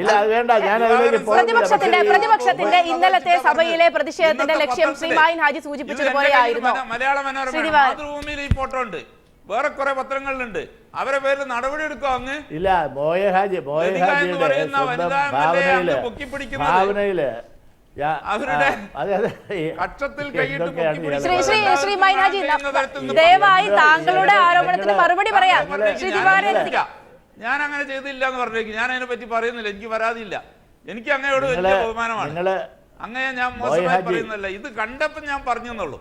ഇല്ല, അത് വേണ്ട. ഞാൻ പ്രതിപക്ഷത്തിന്റെ ഇന്നലത്തെ സഭയിലെ പ്രതിഷേധത്തിന്റെ ലക്ഷ്യം ശ്രീ മൈൻ ഹാജി സൂചിപ്പിച്ചതുപോലെയായിരുന്നു. മലയാള മനോരമ മാതൃഭൂമിയിൽ ഈ ഫോട്ടോ ഉണ്ട്, വേറെ കുറെ പത്രങ്ങളിലുണ്ട്. അവരെ പേരിൽ നടപടി എടുക്കുക അങ്ങ് ഇല്ല. മോയഹാജിയുടെ ഭാവനയില് അവരുടെ കക്ഷത്തിൽ ശ്രീ മൈൻ ഹാജി, ദയവായി താങ്കളുടെ ആരോപണത്തിന് മറുപടി പറയാം. ശ്രീ ദിവാകരൻ, ഞാൻ അങ്ങനെ ചെയ്തില്ല എന്ന് പറഞ്ഞേക്ക്. ഞാൻ അതിനെ പറ്റി പറയുന്നില്ല, എനിക്ക് പരാതിയില്ല. എനിക്ക് അങ്ങയോട് വലിയ ബഹുമാനമാണ്. അങ്ങനെ ഞാൻ മോശമായി പറയുന്നില്ല. ഇത് കണ്ടപ്പോ ഞാൻ പറഞ്ഞെന്നുള്ളൂ.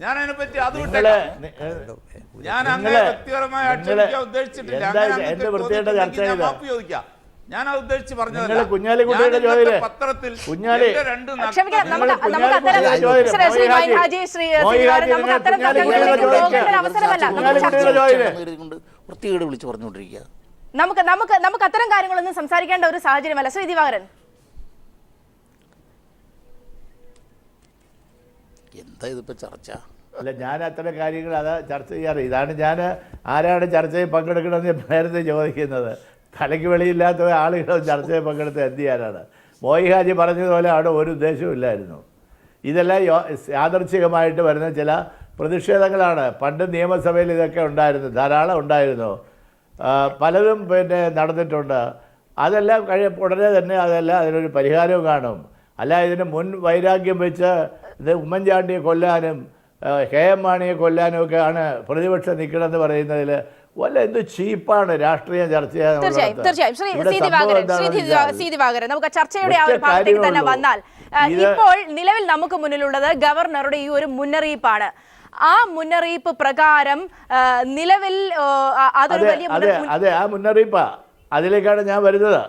ഞാൻ അതിനെ പറ്റി അത് വിട്ടേക്കാം. ഞാൻ അങ്ങനെ വ്യക്തിപരമായി ആക്ഷേപിക്കാൻ ഉദ്ദേശിച്ചിട്ടില്ല. മാപ്പ് ചോദിക്കാം. ഞാൻ അത് ഉദ്ദേശിച്ച് പറഞ്ഞതല്ല. പത്രത്തിൽ വൃത്തികേട് വിളിച്ചു പറഞ്ഞുകൊണ്ടിരിക്കുക. നമുക്ക് അത്തരം കാര്യങ്ങളൊന്നും സംസാരിക്കേണ്ട ഒരു സാഹചര്യമല്ല. ശ്രീ ദിവാകരൻ, എന്താ ഇതിപ്പോ ചർച്ച? അല്ല, ഞാൻ അത്തരം കാര്യങ്ങൾ അത് ചർച്ച ചെയ്യാറ്. ഇതാണ് ഞാൻ ആരാണ് ചർച്ചയിൽ പങ്കെടുക്കണമെന്ന് നേരത്തെ ചോദിക്കുന്നത്. തലയ്ക്ക് വെളിയില്ലാത്ത ആളുകൾ ചർച്ചയിൽ പങ്കെടുത്ത് എന്ത് ചെയ്യാനാണ്? മോയിഹാജി പറഞ്ഞതുപോലെ അവിടെ ഒരു ഉദ്ദേശവും ഇല്ലായിരുന്നു. ഇതെല്ലാം യാദർച്ഛികമായിട്ട് വരുന്ന ചില പ്രതിഷേധങ്ങളാണ്. പണ്ട് നിയമസഭയിൽ ഇതൊക്കെ ഉണ്ടായിരുന്നു, ധാരാളം ഉണ്ടായിരുന്നു. പലതും നടന്നിട്ടുണ്ട്. അതെല്ലാം ഉടനെ തന്നെ അതിനൊരു പരിഹാരവും കാണും. അല്ല ഇതിന് മുൻ വൈരാഗ്യം വെച്ച് ഇത് ഉമ്മൻചാണ്ടിയെ കൊല്ലാനും KM മാണിയെ കൊല്ലാനും ഒക്കെയാണ് പ്രതിപക്ഷം നിൽക്കണമെന്ന് പറയുന്നതിൽ വല്ല എന്ത് ചീപ്പാണ് രാഷ്ട്രീയ ചർച്ച ചെയ്യാൻ. നമുക്ക് ചർച്ചയുടെ ആ ഒരു ഭാഗത്തേക്ക് തന്നെ വന്നാൽ, ഇപ്പോൾ നിലവിൽ നമുക്ക് മുന്നിലുള്ളത് ഗവർണറുടെ ഈ ഒരു മുന്നറിയിപ്പാണ്. ആ മുന്നറിയിപ്പ് പ്രകാരം നിലവിൽ അതൊരു വലിയ അതെ ആ മുന്നറിയിപ്പാ. അതിലേക്കാണ് ഞാൻ വരുന്നത്.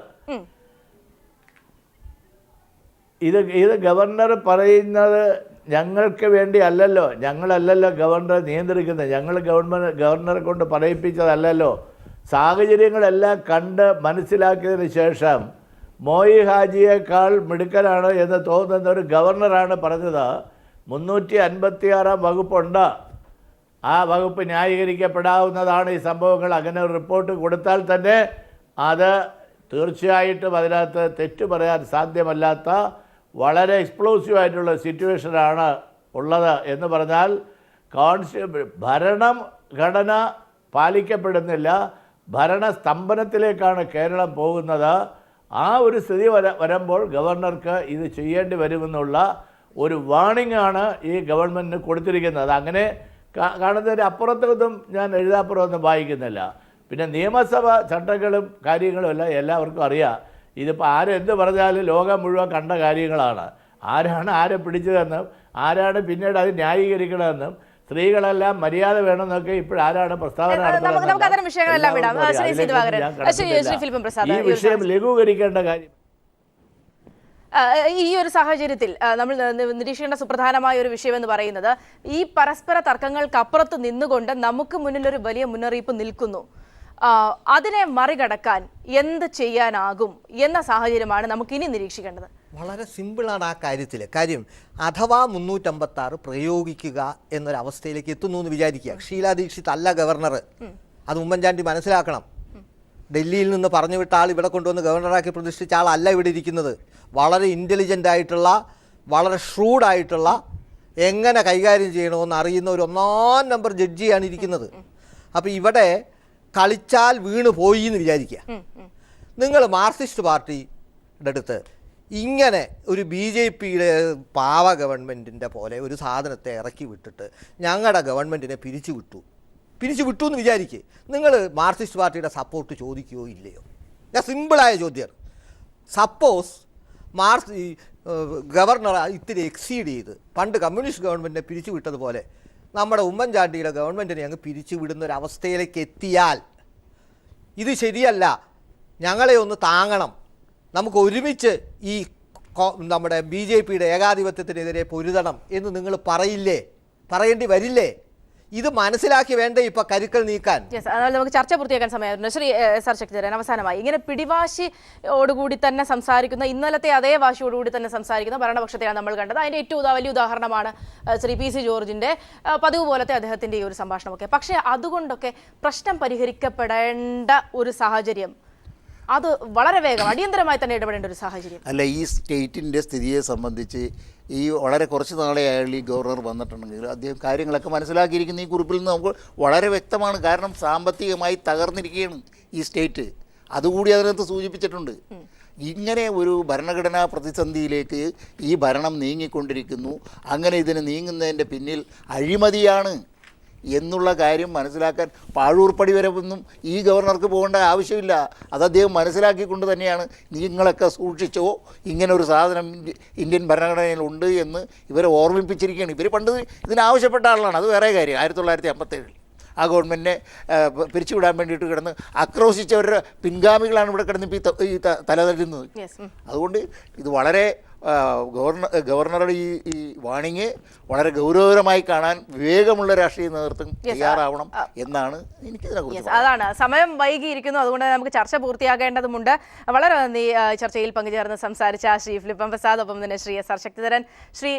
ഇത് ഗവർണർ പറയുന്നത് ഞങ്ങൾക്ക് വേണ്ടി അല്ലല്ലോ. ഞങ്ങളല്ലല്ലോ ഗവർണറെ നിയന്ത്രിക്കുന്നത്. ഞങ്ങൾ ഗവർണറെ കൊണ്ട് പറയിപ്പിച്ചതല്ലല്ലോ. സാഹചര്യങ്ങളെല്ലാം കണ്ട് മനസ്സിലാക്കിയതിന് ശേഷം മോയി ഹാജിയേക്കാൾ മിടുക്കനാണ് എന്ന് തോന്നുന്ന ഒരു ഗവർണറാണ് പറഞ്ഞത് 356 വകുപ്പുണ്ട്. ആ വകുപ്പ് ന്യായീകരിക്കപ്പെടാവുന്നതാണ് ഈ സംഭവങ്ങൾ. അങ്ങനെ ഒരു റിപ്പോർട്ട് കൊടുത്താൽ തന്നെ അത് തീർച്ചയായിട്ടും അതിനകത്ത് തെറ്റു പറയാൻ സാധ്യമല്ലാത്ത വളരെ എക്സ്പ്ലോസീവായിട്ടുള്ള സിറ്റുവേഷനാണ് ഉള്ളത് എന്ന് പറഞ്ഞാൽ ഭരണഘടന പാലിക്കപ്പെടുന്നില്ല, ഭരണസ്തംഭനത്തിലേക്കാണ് കേരളം പോകുന്നത്. ആ ഒരു സ്ഥിതി വരുമ്പോൾ ഗവർണർക്ക് ഇത് ചെയ്യേണ്ടി വരുമെന്നുള്ള ഒരു വാണിംഗ് ആണ് ഈ ഗവൺമെൻറ്റിന് കൊടുത്തിരിക്കുന്നത്. അങ്ങനെ കാണുന്നതിന് അപ്പുറത്തൊന്നും ഞാൻ എഴുതാപ്പുറമൊന്നും വായിക്കുന്നില്ല. പിന്നെ നിയമസഭ ചട്ടങ്ങളും കാര്യങ്ങളും എല്ലാം എല്ലാവർക്കും അറിയാം. ഇതിപ്പോൾ ആരെന്ത് പറഞ്ഞാലും ലോകം മുഴുവൻ കണ്ട കാര്യങ്ങളാണ്. ആരാണ് ആരെ പിടിച്ചതെന്നും ആരാണ് പിന്നീട് അത് ന്യായീകരിക്കണമെന്നും സ്ത്രീകളെല്ലാം മര്യാദ വേണമെന്നൊക്കെ ഇപ്പോഴാരാണ് പ്രസ്താവന ഈ വിഷയം ലഘൂകരിക്കേണ്ട കാര്യം. ഈ ഒരു സാഹചര്യത്തിൽ നമ്മൾ നിരീക്ഷിക്കേണ്ട സുപ്രധാനമായ ഒരു വിഷയം എന്ന് പറയുന്നത് ഈ പരസ്പര തർക്കങ്ങൾക്കപ്പുറത്ത് നിന്നുകൊണ്ട് നമുക്ക് മുന്നിൽ ഒരു വലിയ മുന്നറിയിപ്പ് നിൽക്കുന്നു. അതിനെ മറികടക്കാൻ എന്ത് ചെയ്യാനാകും എന്ന സാഹചര്യമാണ് നമുക്ക് ഇനി നിരീക്ഷിക്കേണ്ടത്. വളരെ സിമ്പിളാണ് ആ കാര്യം. അഥവാ 356 പ്രയോഗിക്കുക എന്നൊരവസ്ഥയിലേക്ക് എത്തുന്നു എന്ന് വിചാരിക്കുക. ഷീലാ ദീക്ഷിത് അല്ല ഗവർണർ, അത് ഉമ്മൻചാണ്ടി മനസ്സിലാക്കണം. ഡൽഹിയിൽ നിന്ന് പറഞ്ഞു വിട്ട ആൾ ഇവിടെ കൊണ്ടുവന്ന് ഗവർണറാക്കി പ്രതിഷ്ഠിച്ച ആളല്ല ഇവിടെ ഇരിക്കുന്നത്. വളരെ ഇൻ്റലിജൻ്റ് ആയിട്ടുള്ള, വളരെ ഷ്രൂഡായിട്ടുള്ള, എങ്ങനെ കൈകാര്യം ചെയ്യണമെന്ന് അറിയുന്ന ഒരു 1-ാം നമ്പർ ജഡ്ജിയാണ് ഇരിക്കുന്നത്. അപ്പോൾ ഇവിടെ കളിച്ചാൽ വീണ് പോയി എന്ന് വിചാരിക്കുക. നിങ്ങൾ മാർക്സിസ്റ്റ് പാർട്ടിയുടെ അടുത്ത് ഇങ്ങനെ ഒരു BJPയുടെ പാവ ഗവൺമെൻറ്റിൻ്റെ പോലെ ഒരു സാധനത്തെ ഇറക്കി വിട്ടിട്ട് ഞങ്ങളുടെ ഗവൺമെൻറ്റിനെ പിരിച്ചു വിട്ടു എന്ന് വിചാരിക്കുക. നിങ്ങൾ മാർക്സിസ്റ്റ് പാർട്ടിയുടെ സപ്പോർട്ട് ചോദിക്കുകയോ ഇല്ലയോ? ഞാൻ സിമ്പിളായ ചോദ്യമാണ്. സപ്പോസ് ഗവർണർ ഇത്തിരി എക്സീഡ് ചെയ്ത് പണ്ട് കമ്മ്യൂണിസ്റ്റ് ഗവൺമെൻറ്റിനെ പിരിച്ചു വിട്ടതുപോലെ നമ്മുടെ ഉമ്മൻചാണ്ടിയുടെ ഗവൺമെൻറ്റിനെ അങ്ങ് പിരിച്ചു വിടുന്നൊരവസ്ഥയിലേക്ക് എത്തിയാൽ ഇത് ശരിയല്ല, ഞങ്ങളെ ഒന്ന് താങ്ങണം, നമുക്ക് ഒരുമിച്ച് ഈ നമ്മുടെ BJPയുടെ ഏകാധിപത്യത്തിനെതിരെ പൊരുതണം എന്ന് നിങ്ങൾ പറയേണ്ടി വരില്ലേ? ഇത് മനസ്സിലാക്കി വേണ്ടേ ഇപ്പൊ കരുക്കൾ നീക്കാൻ? അതുപോലെ നമുക്ക് ചർച്ച പൂർത്തിയാക്കാൻ സമയമായിരുന്നു. ശ്രീ സർ ശക്തിധരൻ, അവസാനമായി ഇങ്ങനെ പിടിവാശിയോടുകൂടി തന്നെ സംസാരിക്കുന്ന, ഇന്നലത്തെ അതേ വാശിയോടുകൂടി തന്നെ സംസാരിക്കുന്ന ഭരണപക്ഷത്തെയാണ് നമ്മൾ കണ്ടത്. അതിന്റെ ഏറ്റവും വലിയ ഉദാഹരണമാണ് ശ്രീ PC ജോർജിന്റെ പതിവ് പോലത്തെ അദ്ദേഹത്തിന്റെ ഈ ഒരു സംഭാഷണമൊക്കെ. പക്ഷേ അതുകൊണ്ടൊക്കെ പ്രശ്നം പരിഹരിക്കപ്പെടേണ്ട ഒരു സാഹചര്യം, അത് വളരെ വേഗം അടിയന്തരമായി തന്നെ ഇടപെടേണ്ട ഒരു സാഹചര്യം അല്ല. ഈ സ്റ്റേറ്റിൻ്റെ സ്ഥിതിയെ സംബന്ധിച്ച് ഈ വളരെ കുറച്ച് നാളെ അയാൾ ഈ ഗവർണർ വന്നിട്ടുണ്ടെങ്കിൽ അദ്ദേഹം കാര്യങ്ങളൊക്കെ മനസ്സിലാക്കിയിരിക്കുന്ന ഈ കുറിപ്പിൽ നിന്ന് നമുക്ക് വളരെ വ്യക്തമാണ്. കാരണം സാമ്പത്തികമായി തകർന്നിരിക്കുകയാണ് ഈ സ്റ്റേറ്റ്, അതുകൂടി അതിനകത്ത് സൂചിപ്പിച്ചിട്ടുണ്ട്. ഇങ്ങനെ ഒരു ഭരണഘടനാ പ്രതിസന്ധിയിലേക്ക് ഈ ഭരണം നീങ്ങിക്കൊണ്ടിരിക്കുന്നു. അങ്ങനെ ഇതിന് നീങ്ങുന്നതിൻ്റെ പിന്നിൽ അഴിമതിയാണ് എന്നുള്ള കാര്യം മനസ്സിലാക്കാൻ പാഴൂർപ്പടി വരെ ഒന്നും ഈ ഗവർണർക്ക് പോകേണ്ട ആവശ്യമില്ല. അത് അദ്ദേഹം മനസ്സിലാക്കിക്കൊണ്ട് തന്നെയാണ് നിങ്ങളൊക്കെ സൂക്ഷിച്ചോ, ഇങ്ങനെ ഒരു സാധനം ഇന്ത്യൻ ഭരണഘടനയിൽ ഉണ്ട് എന്ന് ഇവരെ ഓർമ്മിപ്പിച്ചിരിക്കുകയാണ്. ഇവർ പണ്ട് ഇതിനാവശ്യപ്പെട്ട ആളാണ്, അത് വേറെ കാര്യം. 1957 ആ ഗവൺമെൻറ്റിനെ പിരിച്ചുവിടാൻ വേണ്ടിയിട്ട് കിടന്ന് ആക്രോശിച്ചവരുടെ പിൻഗാമികളാണ് ഇവിടെ കിടന്ന് ഇപ്പോൾ ഈ തലതല്ലുന്നത്. അതുകൊണ്ട് ഇത് വളരെ ഗവർണറുടെ ഈ വാണിംഗ് വളരെ ഗൗരവകരമായി കാണാൻ വിവേകമുള്ള രാഷ്ട്രീയ നേതൃത്വം തയ്യാറാവണം എന്നാണ് എനിക്കിതിനെക്കുറിച്ച്. അതാണ്, സമയം വൈകിയിരിക്കുന്നു, അതുകൊണ്ട് നമുക്ക് ചർച്ച പൂർത്തിയാകേണ്ടതുമുണ്ട്. വളരെ നന്ദി ചർച്ചയിൽ പങ്കുചേർന്ന് സംസാരിച്ച ശ്രീ ഫിലിപ്പ് പ്രസാദ്, ഒപ്പം തന്നെ ശ്രീ SR ശക്തിധരൻ, ശ്രീ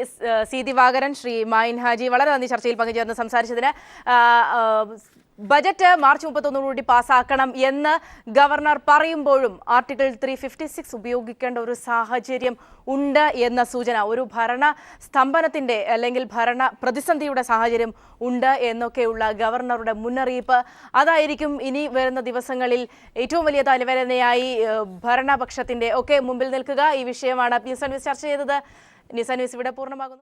C ദിവാകരൻ, ശ്രീ മായിൻ ഹാജി, വളരെ നന്ദി ചർച്ചയിൽ പങ്കുചേർന്ന് സംസാരിച്ചതിന്. ബജറ്റ് മാർച്ച് 31 പാസ്സാക്കണം എന്ന് ഗവർണർ പറയുമ്പോഴും ആർട്ടിക്കിൾ 356 ഉപയോഗിക്കേണ്ട ഒരു സാഹചര്യം ഉണ്ട് എന്ന സൂചന, ഒരു ഭരണ സ്തംഭനത്തിൻ്റെ അല്ലെങ്കിൽ ഭരണ പ്രതിസന്ധിയുടെ സാഹചര്യം ഉണ്ട് എന്നൊക്കെയുള്ള ഗവർണറുടെ മുന്നറിയിപ്പ്, അതായിരിക്കും ഇനി വരുന്ന ദിവസങ്ങളിൽ ഏറ്റവും വലിയ തലവേദനയായി ഭരണപക്ഷത്തിൻ്റെ ഒക്കെ മുമ്പിൽ നിൽക്കുക. ഈ വിഷയമാണ് ന്യൂസ് ആൻഡ് ന്യൂസ് ചർച്ച ചെയ്തത്. ന്യൂസ് ആൻഡ് ന്യൂസ് ഇവിടെ പൂർണ്ണമാകുന്നു.